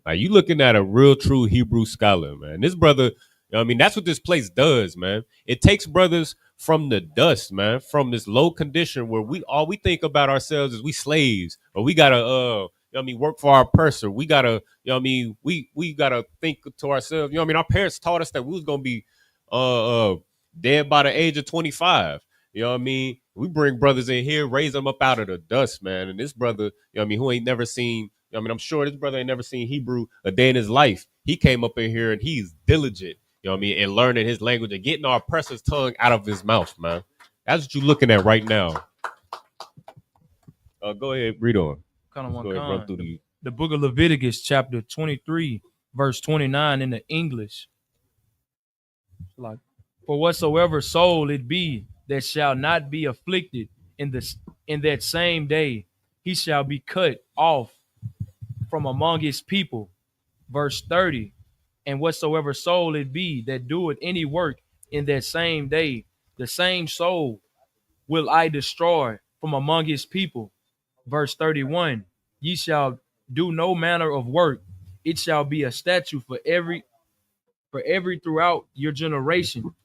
Like, you looking at a real, true Hebrew scholar, man. This brother, you know what I mean, that's what this place does, man. It takes brothers from the dust, man, from this low condition where all we think about ourselves is we slaves, or we gotta, you know what I mean, work for our purser. We gotta, you know what I mean, we gotta think to ourselves. You know what I mean, our parents taught us that we was gonna be, dead by the age of 25. You know what I mean? We bring brothers in here, raise them up out of the dust, man. And this brother, you know what I mean, who ain't never seen, you know what I mean, I'm sure this brother ain't never seen Hebrew a day in his life. He came up in here and he's diligent, you know what I mean, in learning his language and getting our oppressor's tongue out of his mouth, man. That's what you're looking at right now. Go ahead, read on. Kind of Go ahead, run through the book of Leviticus, chapter 23, verse 29 in the English. Like, for whatsoever soul it be that shall not be afflicted in that same day, he shall be cut off from among his people. Verse 30. And whatsoever soul it be that doeth any work in that same day, the same soul will I destroy from among his people. Verse 31. Ye shall do no manner of work. It shall be a statute for every throughout your generation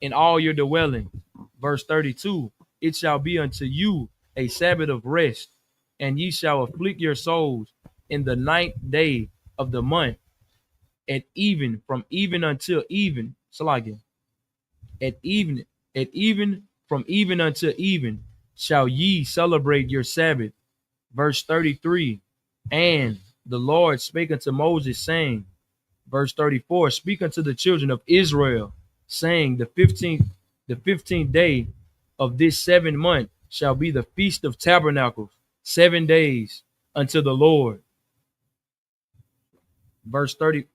in all your dwelling. Verse 32. It shall be unto you a Sabbath of rest, and ye shall afflict your souls in the 9th day of the month, at even, from even until even. Salagia. At even from even until even shall ye celebrate your Sabbath. Verse 33. And the Lord spake unto Moses, saying, verse 34, speak unto the children of Israel, saying, the 15th day of this 7th month shall be the Feast of Tabernacles, 7 days unto the Lord. Verse 35.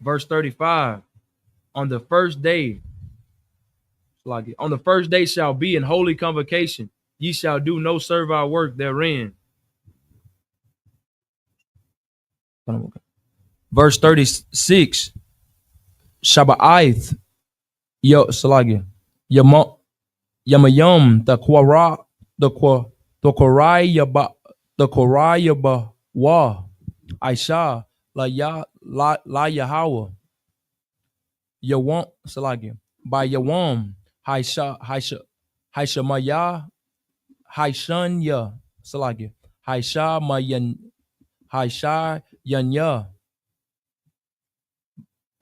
Verse 35. On the first day shall be an holy convocation. Ye shall do no servile work therein. Verse 36. Shabbath. Yamayam the Korayaba wa Aisha la Yahweh. Yawam Salagi. By Yawam Haishamaya Haishanya Salagi. Haisha Yanya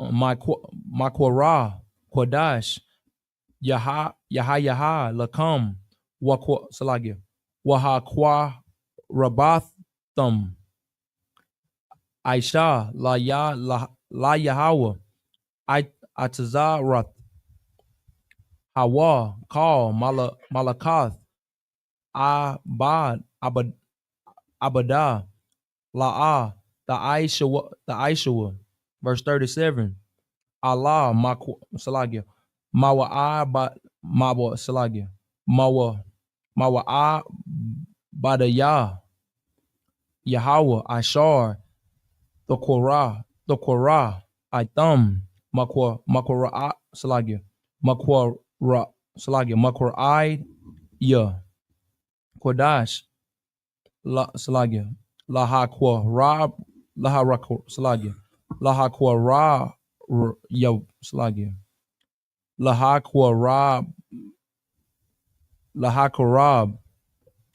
Makwara Kodash Yaha Lakam Wakwa Salagi Wahakwa Rabatham Aisha La Yahweh Atazarat Hawa Kal Malakath Abada La'a the Aishua, verse 37. Allah Salagya. Mawa I Mawa Salagya. Mawa I Badaya. Yahweh Ashar. The Korah. I thumb. Makwa Salagya. Makwa Salagya. Makwa I Ya. Kodash. Salagya. Lahakwa Rab. Laharakwa Salagya. Lahakwa Ra. Yo Salagya. Lahakwa Rab.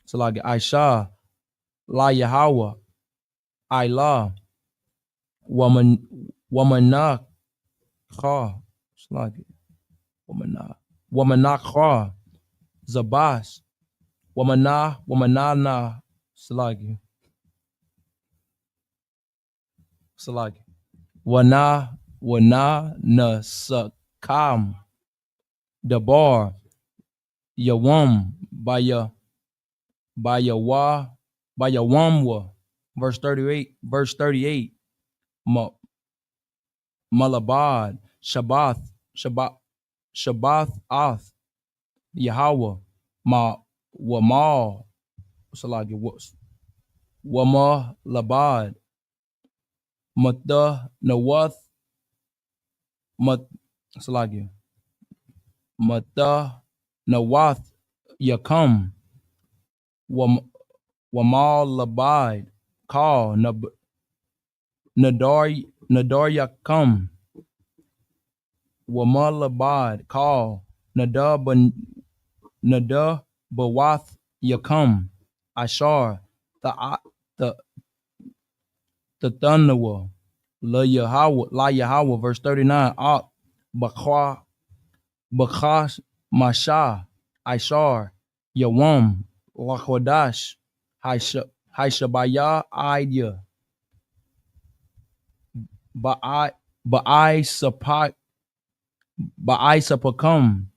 Salagya. Aisha. La Yahweh. Ilah. Womanak. Kha. Salagya. Womanak Kha. Zabas. Womanana. Salagya. Wana na sakam. Dabar. Yawam. Bayawamwa. Verse 38. Malabad. Shabbath Ath. Yahweh. Wamal. Salagi. Wama Labad. Mata Nawath. Salagi. Mata Nawath Yakam. Wamal Labad. Call Nadar Yakam. Wamal Labad. Call Nadar Bawath Yakam. Ashar. The Thunderwa. La Yahweh, verse 39. Bakha Masha. Ishar. Yawam. Lachodash. Haishabaya Idea. Ba'ai Sapakam.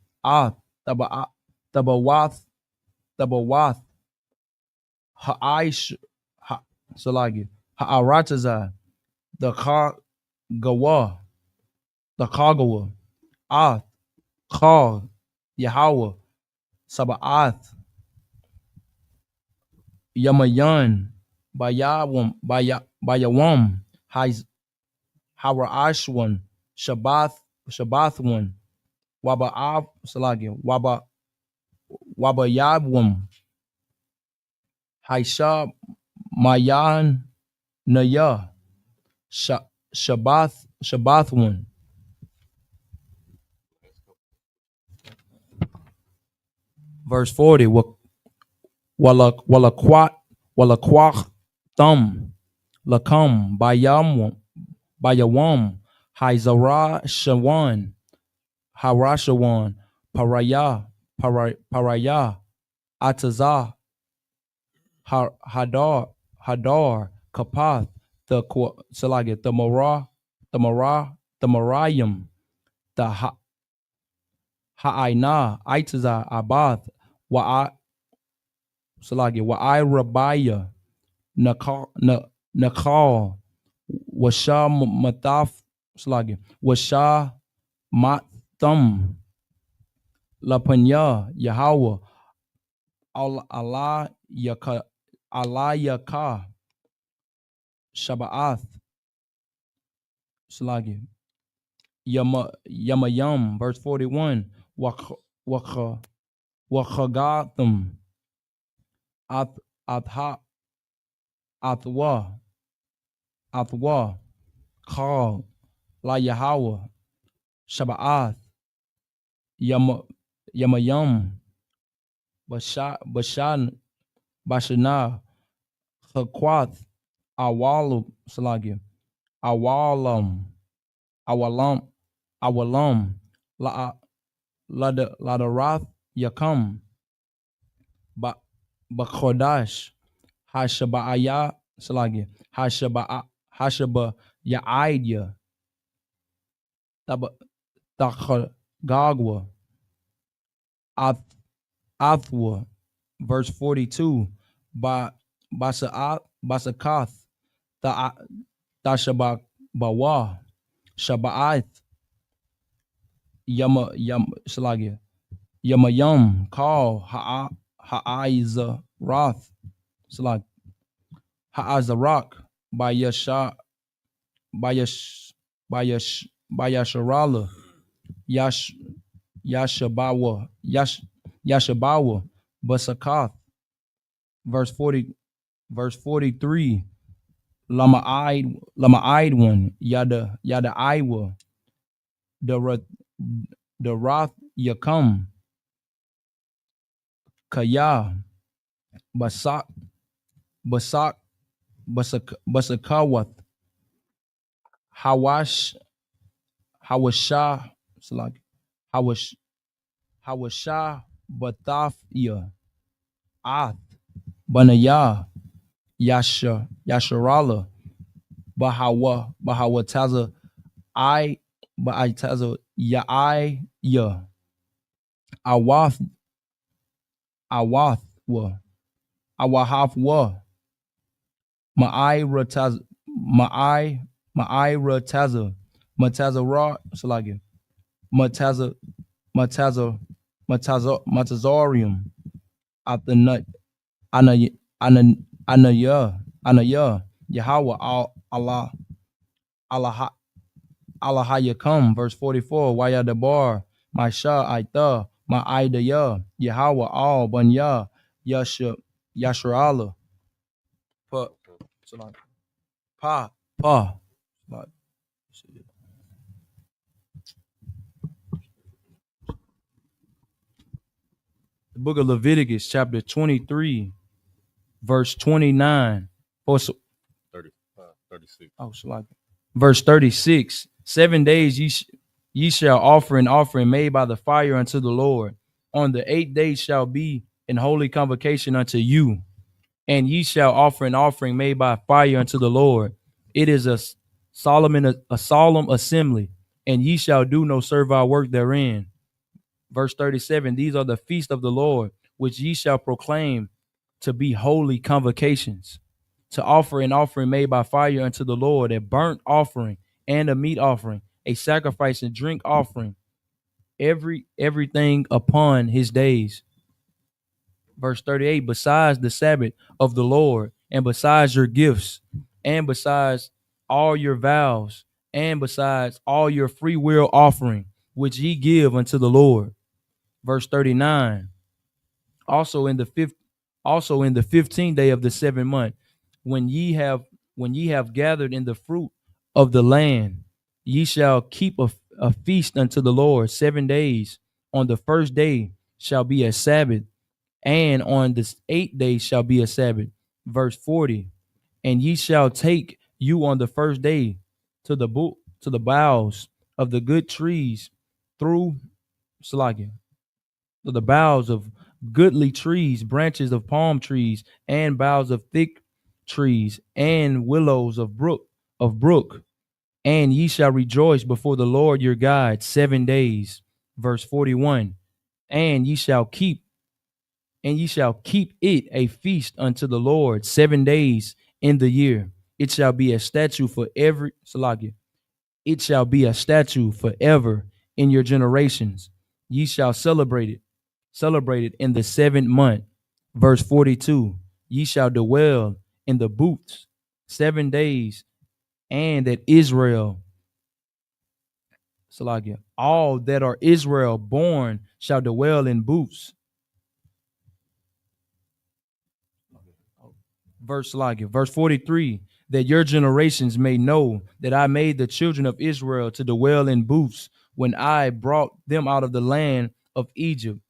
Tabawath. Ha'aish. Salagi. Ha'arataza. The Kagawa. Kal. Yahweh. Saba'ath. Yamayan. Bayawam. Harashwan. Shabbathwan. Waba'av. Salagi. Wabayabwam. Haisha Mayan Naya. Shabbathwan. Verse 40. Walakwach thumb. Lakam. Bayawam. Haizara Shawan. Harashawan. Paraya. Atazah. Hadar. Kapath. The Marayim. The Ha'aina. Itazah. Abath. Wa'ai Rabaya. Nakal. Washa Mataf. Washa Matham. Lapanya. Yahweh. Allah Yaka. Shaba'ath. Salagi. Yamayam. Verse 41. Wakhagatham. Athwa. Call. La Yahweh. Shaba'ath. Yamayam. Bashana. Chakwath. Awalam. Salagi. Awalam. Ladarath Yakam. Bakodash. Hashabaya. Salagi. Hashaba Yaidya. Gagwa. Athwa. Verse 42. Basakath. Tashabak Bawa, Shaba'ath, Salagia, Yamayam, Call, Ha'aiza Roth, Salag, Ha'azarak, Bayasha, Bayash, Bayasharala, Yash, Yashabawa, Basakath, verse 43, Lama'id one, Yada Iwa, the Roth Yakam, Kaya, Basak, Basak, Basakawath, Hawash, Hawashah, Hawash, Hawashah, Batathia, Ath, Banaya, Yasharala, Bahawataza, Ba'itaza, Ya, Awath, Awathwa, Awahafwa, Ma'ai Rataza, Matazara, Salagi, Mataza, Mataza, Matazorium, Athanut, Anaya, Yahweh, Allah, Allahayakam, verse 44, Wayadabar, my Shah, Aitha, my Aidaya, Yahweh, all, Banya, Yasharala, Pa, Pa, Pa, the book of Leviticus, chapter 23, verse 29. 36. Oh, verse 36. 7 days ye shall offer an offering made by the fire unto the Lord. On the 8th day shall be an holy convocation unto you, and ye shall offer an offering made by fire unto the Lord. It is a solemn assembly, and ye shall do no servile work therein. Verse 37, these are the feast of the Lord, which ye shall proclaim to be holy convocations, to offer an offering made by fire unto the Lord, a burnt offering and a meat offering, a sacrifice and drink offering, everything upon his days. Verse 38, besides the Sabbath of the Lord, and besides your gifts, and besides all your vows, and besides all your free will offering, which ye give unto the Lord. Verse 39, also in the 15th day of the 7th month, when ye have gathered in the fruit of the land, ye shall keep a feast unto the Lord 7 days. On the first day shall be a Sabbath, and on the 8th day shall be a Sabbath. Verse 40, and ye shall take you on the first day to the boughs of the good trees through Salakia, to the boughs of goodly trees, branches of palm trees, and boughs of thick trees, and willows of brook, and ye shall rejoice before the Lord your God 7 days. Verse 41, and ye shall keep it a feast unto the Lord 7 days in the year. It shall be a statute for every Salakia. It shall be a statute forever in your generations. Ye shall celebrate it in the 7th month. Verse 42, ye shall dwell in the booths 7 days, and that Israel, Salakia, all that are Israel born shall dwell in booths. Verse 43, that your generations may know that I made the children of Israel to dwell in booths when I brought them out of the land of Egypt.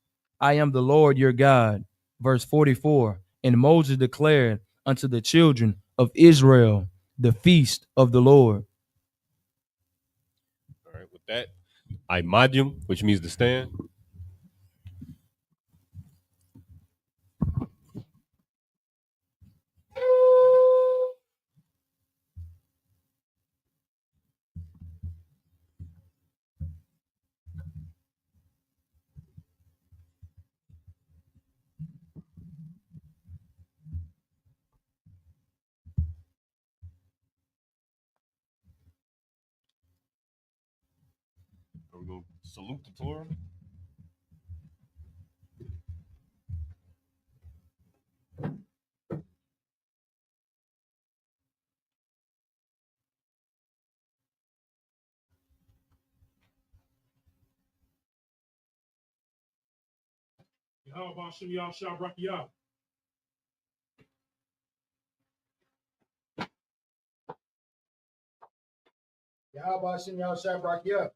I am the Lord your God. Verse 44, and Moses declared unto the children of Israel the feast of the Lord. All right, with that, Imadium, which means to stand. Salute the Torah. How about Shimmy Y'all Shop Rocky Out? How about Shimmy Y'all Shop Rocky Up?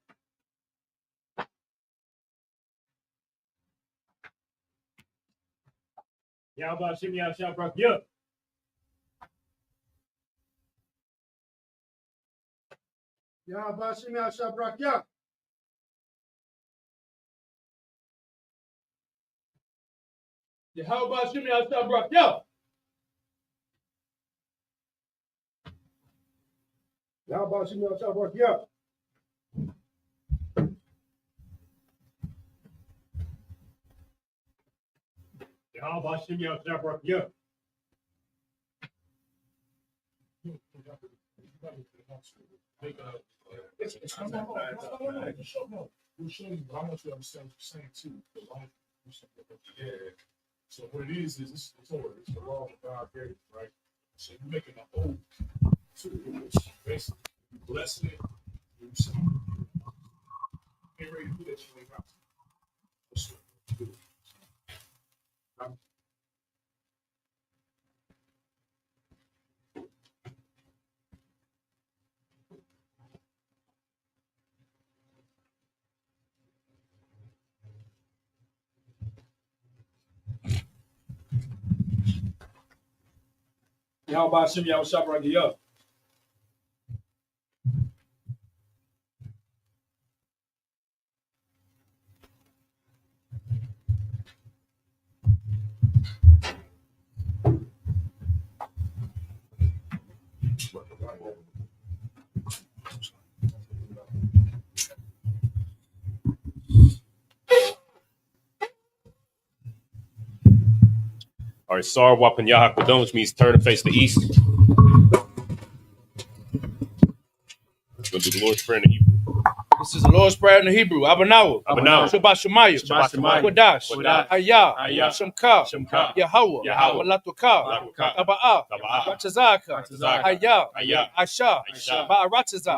How about Shimmy Y'all Shop Rocky Up? How about Shimmy Y'all Shop Rocky Up? How about Shimmy Y'all Shop Rocky Up? How about Shimmy Y'all Shop Rocky Up? How about Shimmy Y'all Shop Rocky Up? We'll show you, but I want you to understand what you're saying too. Yeah. So what it is this is the Torah. It's the law that God gave, right? So you're making an oath to it, which basically you blessing it, you say, get ready to do that, you ain't got to. That's what you do. How about Shimmy Y'all Shop Rocky Up? All right, Sar Wapan Yahakwadon, which means turn and face the east. Gonna do the Lord's Prayer in Hebrew. This is the Lord's Prayer in the Hebrew. Abanawa. Shabbat Shemaya. Kodash. Ayah. Shemka. Yahweh. Malatuka. Taba'a. Ratazaka. Ayah. Asha. Ba'arataza.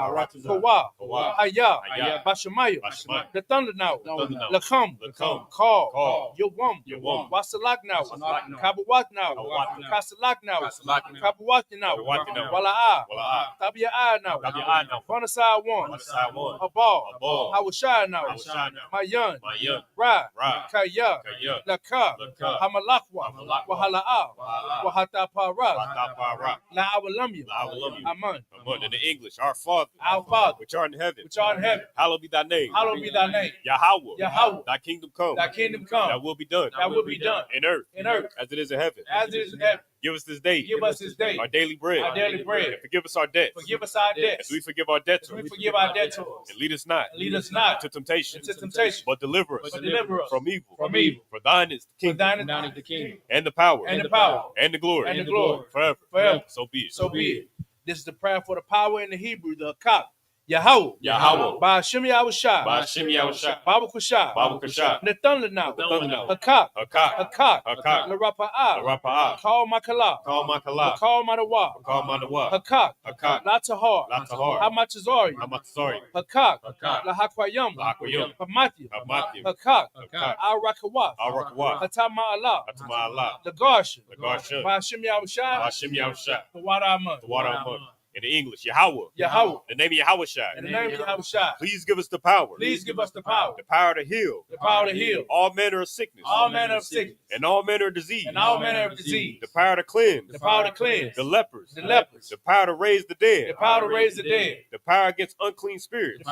Kawa. Ayah. Bashemaya. The thunder now. Lakam. Call. Yawam. Wasalak now. Kabawat now. Kasalak now. Kabawat now. Wala'a. Tabia'a now. Bonasai one. Abal. Hawashai now. Mayan. Ra. Kaya. Laka. Hamalakwa. Wahala'a. Wahatapara. La Awalamya. Aman. In the English, our Father, which art in heaven, hallowed be thy name. Yahweh. Thy kingdom come. Thy will be done. In earth. As it is in heaven. Give us this day. Our daily bread. And forgive us our debts. As we forgive our debtors. And lead us not into temptation. But deliver us from evil. For thine is the kingdom. And the power. And the glory. Forever. So be it. This is the prayer for the power in the Hebrew, the Akak. Yahweh. Ba'ashim Yahushua. Babu Kusha. Nathan now. Hakak. Larapa'a. Call Makala. Call Madawa. Hakak. Latahar. Hamachazori. Hakak. Lahakwayam. Hamati. Hakak. Al-Rakawa. Hatama Allah. The Garsha. Ba'ashim Yahushua. The Water In the English, Yahweh. The name of Yahushua. Please give us the power. The power to heal. All manner of sickness. And all manner of disease. The power to cleanse. The lepers. The power to raise the dead. The power against unclean spirits.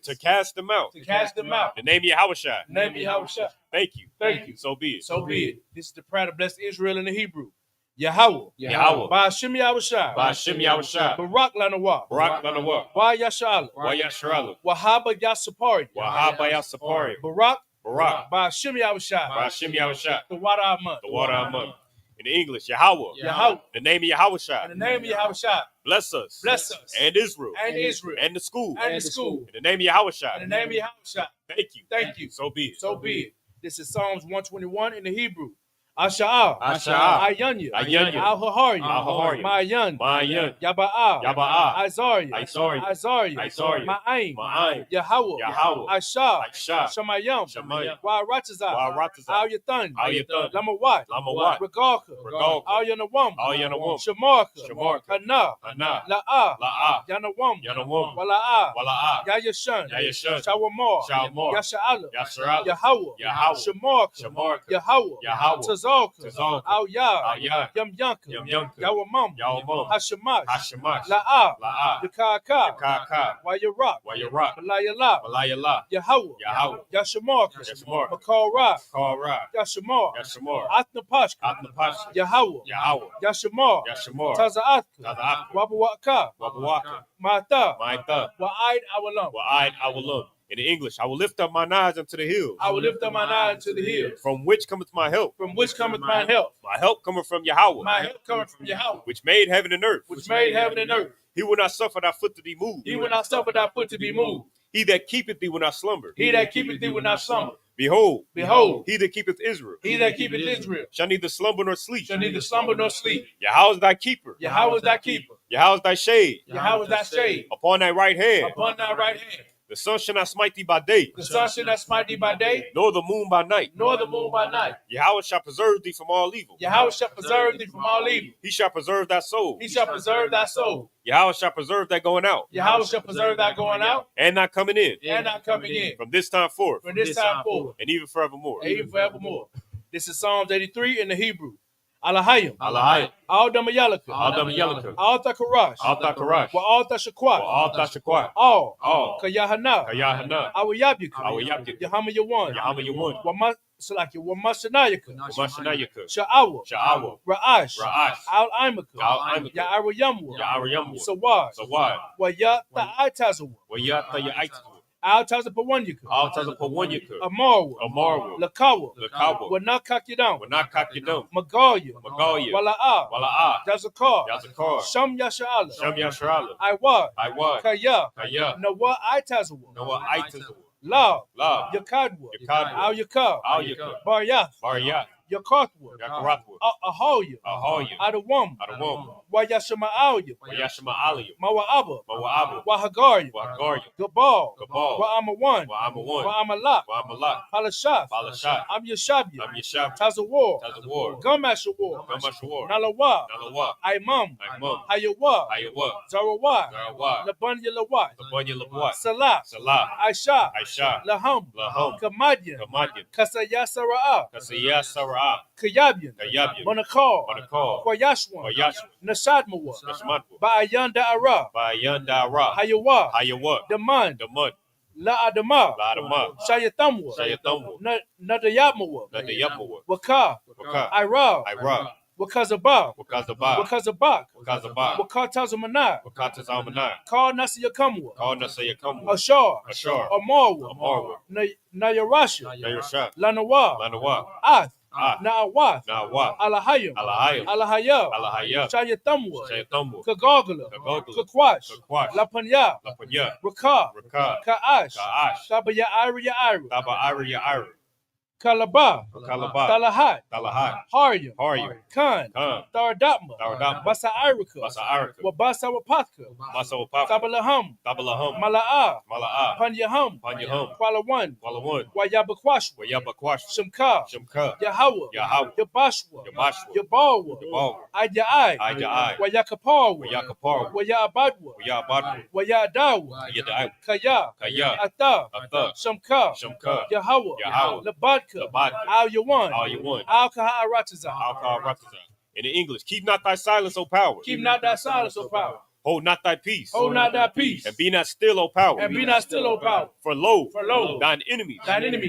To cast them out. The name of Yahushua. Thank you. So be it. This is the prayer to bless Israel in the Hebrew. Yahweh. Ba'ashim Yahushua. Barak Lanawa. Wa Yasharalu. Wahaba Yasapari. Barak. Ba'ashim Yahushua. The water Aman. In the English, Yahweh. Yahweh. The name of Yahweh Shai. In the name of Yahweh. Bless us. Bless us. And Israel. And Israel. And the school. And the school. In the name of Yahweh Shai. In the name of Yahweh. Thank you. Thank you. So be it. So be it. This is Psalms 121 in the Hebrew. Asha'ah. Asha'ah. Ayanya. Ayanya. Al-Haharya. Al-Haharya. Ma'ayan. Ma'ayan. Yaba'ah. Yaba'ah. Isaiah. Isaiah. Isaiah. Isaiah. Ma'aim. Ma'aim. Yahweh. Yahweh. Aishah. Aishah. Shamayam. Shamayam. Wa'aratazah. Wa'aratazah. Al-Yathan. Al-Yathan. Lamawat. Lamawat. Regalka. Regalka. Al-Yanawam. Al-Yanawam. Shamarka. Shamarka. Hana. Hana. La'ah. La'ah. Yanawam. Yanawam. Wala'ah. Wala'ah. Yayashan. Yayashan. Shawamar. Shawamar. Yasha'ala. Yasha'ala. Yahweh. Yahweh. Shamarka. Shamarka. Yahweh. Yahweh. Tazalka. Tazalka. Al-Yah. Al-Yah. Yam Yanka. Yam Yanka. Yawamam. Yawamam. Hashemash. Hashemash. La'ah. La'ah. Yakaka. Yakaka. Wayarak. Wayarak. Malayala. Malayala. Yahweh. Yahweh. Yashamarka. Yashamarka. Makarah. Korah. Yashamar. Yashamar. Atnapashka. Atnapashka. Yahweh. Yahweh. Yashamar. Yashamar. Taza'atka. Taza'atka. Wabawaka. Wabawaka. Mata. Maitha. Wa'aid awalam. Wa'aid awalam. In the English, I will lift up mine eyes unto the hills. I will lift up mine eyes to the hills. From which cometh my help? From which cometh my help? My help cometh from Yahweh. My help cometh from Yahweh. Which made heaven and earth. Which made heaven and earth. He will not suffer thy foot to be moved. He will not suffer thy foot to be moved. He that keepeth thee will not slumber. He that keepeth thee will not slumber. Behold, Behold, he that keepeth Israel he that keepeth Israel shall neither slumber nor sleep. shall neither slumber nor sleep. Yahweh is thy keeper. Yahweh is thy keeper. Yahweh is thy shade. Yahweh is thy shade. Upon thy right hand. Upon thy right hand. The sun shall not smite thee by day. The sun shall not smite thee by day, nor the moon by night. nor the moon by night. Yahweh shall preserve thee from all evil. Yahweh shall preserve thee from all evil. He shall preserve thy soul. He shall preserve thy soul. Yahweh shall preserve thy going out. Yahweh shall preserve thy going out and not coming in. and not coming in. From this time forth. From this time forth. And even forevermore. And even forevermore. This is Psalms 83 in the Hebrew. Alahayim. Alahayim. Al Damayalaka. Al Damayalaka. Al Takarash. Al Takarash. Wa Al Tashakwat. Wa Al Tashakwat. All. Kayahana. Kayahana. Awayabika. Awayabika. Yahama Yawan. Yahama Yawan. Wa Mashanayaka. Mashanayaka. Sha'awa. Sha'awa. Ra'ash. Ra'ash. Al Imaka. Al Imaka. Ya'ara Yamwa. Ya'ara Yamwa. Sawad. Sawad. Wa Ta'atazawa. Wa Ta'atazawa. Al Tazapawanyaka. Al Tazapawanyaka. Amarwa. Amarwa. Lakawa. Lakawa. Wa Nakakidam. Wa Nakakidam. Magalia. Magalia. Wala'ah. Wala'ah. Yazakar. Yazakar. Sham Yasha'ala. Sham Yasharala. Iwad. Iwad. Kaya. Kaya. Nawa Itazawa. Noah Aitazawa. La. La. Yakadwa. Yakadwa. Al Yakar. Al Yakar. Baryath. Baryath. Yakarthwa. Yakarathwa. Ahoya. Ahoya. Adawam. Adawam. Wayashama'alya. Wayashima Aliyah. Mawa'aba. Mawa'aba. Wahagarya. Wahagarya. Gabal. Gabal. Wa'amawan. Wa'amawan. Wa'amalak. Wa'amalak. Palashaf. Palashaf. Am Yashabya. Am Yeshab. Tazawar. Tazawar. Gamashawar. Gamashawar. Nalawa. Nalawa. Imam. Imam. Hayawa. Ayawa. Zarawah. Zarawah. Labanya Lawat. Labanya Lawat. Salah. Salah. Aisha. Aisha. Laham. Laham. Kamadyan. Kamadyan. Kasayasara'a. Kasiyah Sarah. Kayabyan. Kayabyan. Manakal. Manakal. Kwayashwan. Kwayashwan. Nashadmawa. Nashmadwa. Ba'ayan Da'ara. Bayan Dara. Hayawa. Hayawa. Daman. The mud. La Adama. Ladama. Shayatamwa. Shayatamwa. Nadayamawa. Nadayamawa. Waka. Waka. Ira. Ira. Wakazabah. Wakazabah. Wakazabak. Wakazabah. Wakatazamana. Wakatazamanai. Kal Nasiyakamwa. Call Nasayakamwa. Ashar. Ashar. Amarwa. Amarwa. Nayarasha. Nayarasha. Lanawa. Lanawa. Ath. Ah. Na'awath. Nawa. Alahayim. Alahayim. Alahaya. Alahaya. Shayatamwa. Shayatamwa. Kagagala. Kagagala. Kakwash. Kakwash. Lapanya. Lapanya. Raka. Raka. Ka'ash. Ka'ash. Kabaya Ira Ira. Taba Ira Ira. Kalaba. Kalaba. Talahat. Talahat. Harya. Harya. Khan. Khan. Tharadapma. Tharadapma. Basa Irika. Basa Arika. Wabasa Wapatka. Masa Wapapa. Tabalaham. Tabalaham. Mala'a. Mala'a. Panyaham. Panyaham. Kwalawan. Walawan. Wayabakwashwa. Wayabakwash. Shimka. Shimka. Yahweh. Yahweh. Yabashwa. Yabashwa. Yabawa. Yabawa. Ayai. Ayai. Wayakaparwa. Wayakapar. Wayabadwa. Wayabadwa. Wayadawa. Yadai. Kaya. Kaya. Atha. Atha. Shamka. Shamka. Yahweh. Yahweh. Labadka. Labadka. Al Yawan. All you want. Al Kaha'arataza. Alcohol Raptazah. In the English, keep not thy silence, O power. Keep not thy silence, O power. Hold not thy peace. Hold not thy peace. And be not still, O power. And be not still, O power. For lo, Thine enemies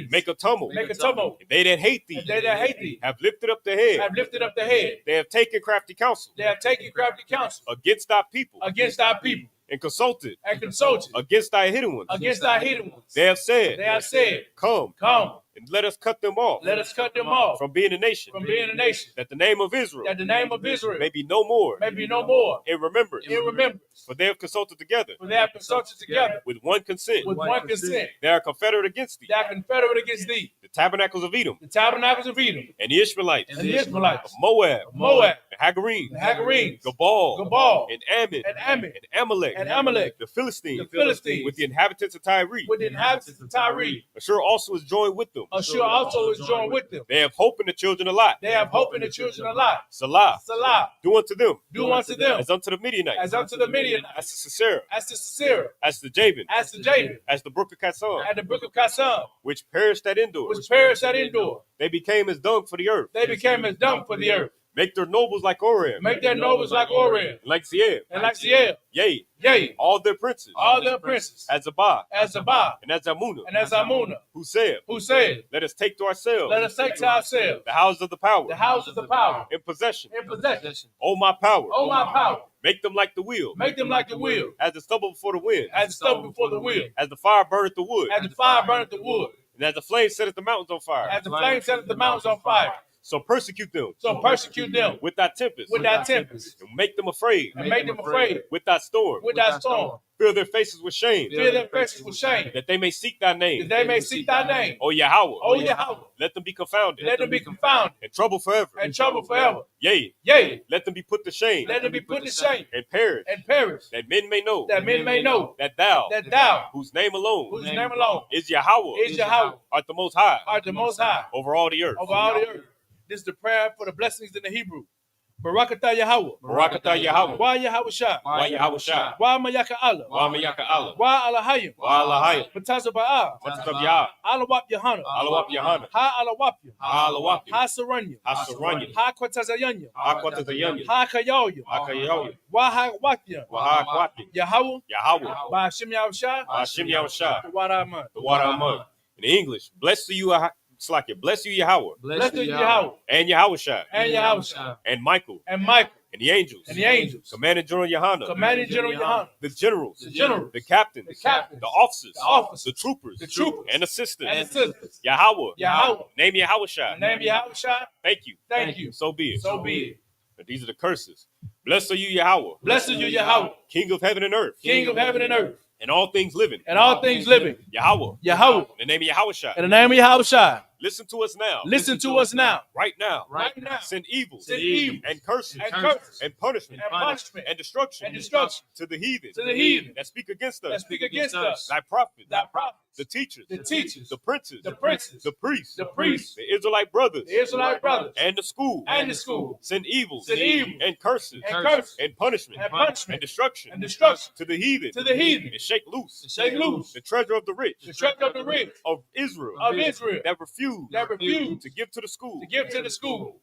make a tumult. Make a tumult. And they that hate thee, And they that hate thee have lifted up their head. have lifted up their head. They have taken crafty counsel They have taken crafty counsel against thy people, against thy people and consulted and consulted against thy hidden ones. against thy hidden ones. They have said, They have said, Come, Come, And let us cut them off. Let us cut them off From being a nation. from being a nation. That the name of Israel. That the name of Israel may be no more. may be no more. In remembrance. In remembrance. For they have consulted together. For they have consulted together. With one consent. With one consent. They are confederate against thee. They are confederate against thee. The tabernacles of Edom. The tabernacles of Edom. And the Ishmaelites. And the Ishmaelites. Of Moab. Moab. And Hagarenes. The Hagarenes. Gabal. Gabal. And Ammon. And Ammon. And Amalek. And Amalek. The Philistines. The Philistines. With the inhabitants of Tyre. With the inhabitants of Tyre. Ashur also is joined with them. Ashur also is joined with them. They have hope in the children of Lot. They have hope in the children of Lot. Salah. Salah. Do unto them. Do unto them. As unto the Midianites. As unto the Midianites. As to Sisera. As to Sisera. As to Jabin. As to Jabin. As the brook of Kassan. At the brook of Kassan. Which perished at Endor. Which perished at Endor. They became as dung for the earth. They became as dung for the earth. Make their nobles like Orem. Make their nobles like Orem. Like Zieb. And like Zieb. Yea. Yea. All their princes. All their princes. As Zabah. As Zabah. And as Amunah. And as Amunah. Who said? Who said? Let us take to ourselves. Let us take to ourselves. The houses of the power. The houses of power. In possession. In possession. O my power. O my power. Make them like the wheel. Make them like the wheel. As the stubble before the wind. As the stubble before the wheel. As the fire burneth the wood. As the fire burneth the wood. And as the flame setteth the mountains on fire. As the flame setteth the mountains on fire. So persecute them. So persecute them. With thy tempest. With thy tempest. And make them afraid. And make them afraid. With thy storm. With thy storm. Fill their faces with shame. Fill their faces with shame. That they may seek thy name. That they may seek thy name. O Yahweh. O Yahweh. Let them be confounded. Let them be confounded. And trouble forever. And trouble forever. Yea. Yea. Let them be put to shame. Let them be put to shame. And perish. And perish. That men may know. That men may know. That thou. That thou. Whose name alone. Whose name alone. Is Yahweh. Is Yahweh. Art the most high. Art the most high. Over all the earth. Over all the earth. This is the prayer for the blessings in the Hebrew. Barakatah Yahweh. Barakatah Yahweh. Wa Yahweh Shah. Wa Yahweh Shah. Wa Mayaka Allah. Wa Mayaka Allah. Wa Alahayim. Wa Alahayim. Matazah Ba'ah. Matazah Yah. Alawap Yahana. Alawap Yahana. Ha Alawapya. Ha Alawapya. Ha Saranya. Ha Saranya. Ha Kwatazayanya. Ha Kwatazayanya. Ha Kayoya. Ha Kayoya. Wa Ha Watya. Wa Ha Kwatya. Yahweh. Yahweh. Ba Hashem Yahweh Shah. Ba Hashem Yahweh Shah. The Wada Aman. The Wada Aman. In English, bless you, Slakia. Bless you, Yahweh. Bless you, Yahweh. And Yahweh Shah. And Yahweh Shah. And Michael. And Michael. And the angels. And the angels. Commanding General Yohana. Commanding General Yohana. The generals. The generals. The captains. The captains. The officers. The officers. The troopers. The troopers. And assistants. And assistants. Yahweh. Yahweh. Name Yahweh Shah. Name Yahweh Shah. Thank you. Thank you. So be it. So be it. But these are the curses. Blessed are you, Yahweh. Blessed are you, Yahweh. King of heaven and earth. King of heaven and earth. And all things living. And all things living. Yahweh. Yahweh. In the name of Yahweh Shah. In the name of Yahweh Shah. Listen to us now. Listen to us now. Right now. Right now. Send evil. Send evil. And curses. And curses. And punishment. And punishment. And destruction. And destruction. To the heathen. To the heathen. That speak against us. That speak against us. Thy prophets. Thy prophets. The teachers. The teachers. The princes. The princes. The priests. The priests. The Israelite brothers. The Israelite brothers. And the school. And the school. Send evil. Send evil. And curses. And curses. And punishment. And punishment. And destruction. And destruction. To the heathen. To the heathen. And shake loose. Shake loose. The treasure of the rich. The treasure of the rich. Of Israel. Of Israel. That refuse. That refuse. To give to the school. To give to the school.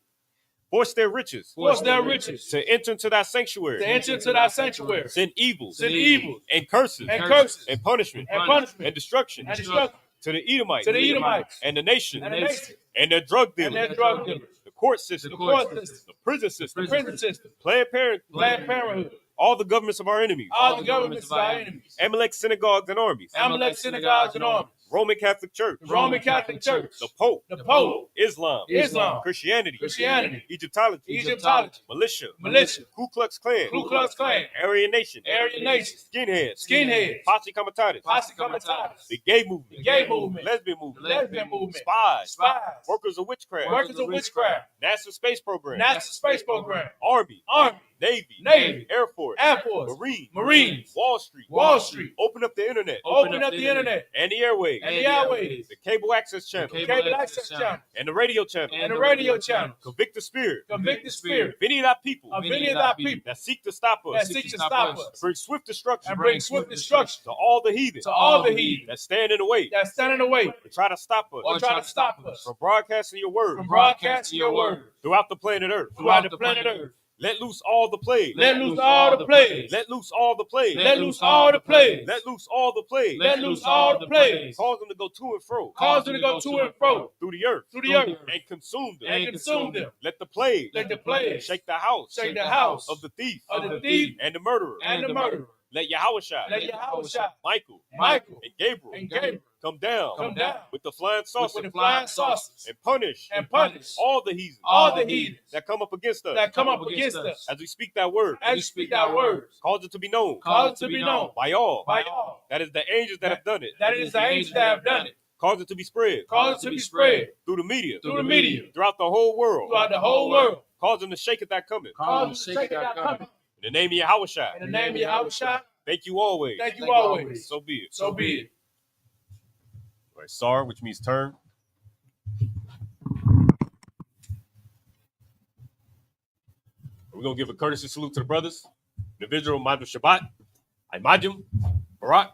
Force their riches. Force their riches. To enter into thy sanctuary. To enter into thy sanctuary. Send evil. Send evil. And curses. And curses. And punishment. And punishment. And destruction. And destruction. To the Edomites. To the Edomites. And the nation. And the nation. And their drug dealers. And their drug dealers. The court system. The court system. The prison system. The prison system. Planned Parenthood. Planned Parenthood. All the governments of our enemies. All the governments of our enemies. Amalek synagogues and armies. Amalek synagogues and armies. Roman Catholic Church. The Roman Catholic Church. The Pope. The Pope. Islam. Islam. Christianity. Christianity. Egyptology. Egyptology. Militia. Militia. Ku Klux Klan. Ku Klux Klan. Aryan Nation. Aryan Nation. Skinheads. Skinheads. Posse Comitatus. Posse Comitatus. The gay movement. The gay movement. Lesbian movement. Lesbian movement. Spies. Spies. Workers of witchcraft. Workers of witchcraft. NASA space program. NASA space program. Army. Army. Navy. Navy. Air Force. Air Force. Marines. Wall Street. Wall Street. Open up the internet. Open up the internet. And the airwaves. And the airwaves. The cable access channel. Cable access channel. And the radio channel. And the radio channel. Convict the spirit. Convict the spirit. Of any of thy people. Of any of thy people. That seek to stop us. That seek to stop us. Bring swift destruction. And bring swift destruction. To all the heathen. To all the heathen. That stand in the way. That stand in the way. To try to stop us. Or try to stop us. From broadcasting your word. From broadcasting your word. Throughout the planet Earth. Throughout the planet Earth. Let loose all the plagues. Let loose all the plagues. Let loose all the plagues. Let loose all the plagues. Let loose all the plagues. Let loose all the plagues. Cause them to go to and fro. Cause them to go to and fro. Through the earth. Through the earth. And consume them. And consume them. Let the plague. Let the plague. Shake the house. Shake the house. Of the thief. Of the thief. And the murderer. And the murderer. Let Yahushua, Let Yahushua, Michael, Michael, and Gabriel, and Gabriel come down, with the flying saucers, with the flying saucers and punish all the heathens that come up against us, as we speak that word, cause it to be known, by all, that is the angels that have done it, cause it to be spread, through the media, throughout the whole world, cause them to shake it that coming, in the name of Yahushua, thank you always, so be it. So be it. All right, Sar, which means turn. We're going to give a courtesy salute to the brothers. Individual Madhu Shabbat, Imajim, Barak,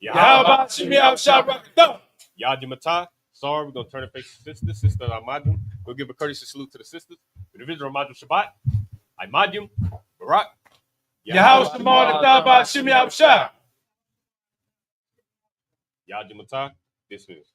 Yahweh, Shimi Shabbat. Yadim Matah. Sar, we're going to turn and face the sisters. Sister Imajim. We'll give a courtesy salute to the sisters. Individual Madhu Shabbat, Imajim, Barak, Yahweh, Shimi Shabbat. Yadim Matah. Dismissed.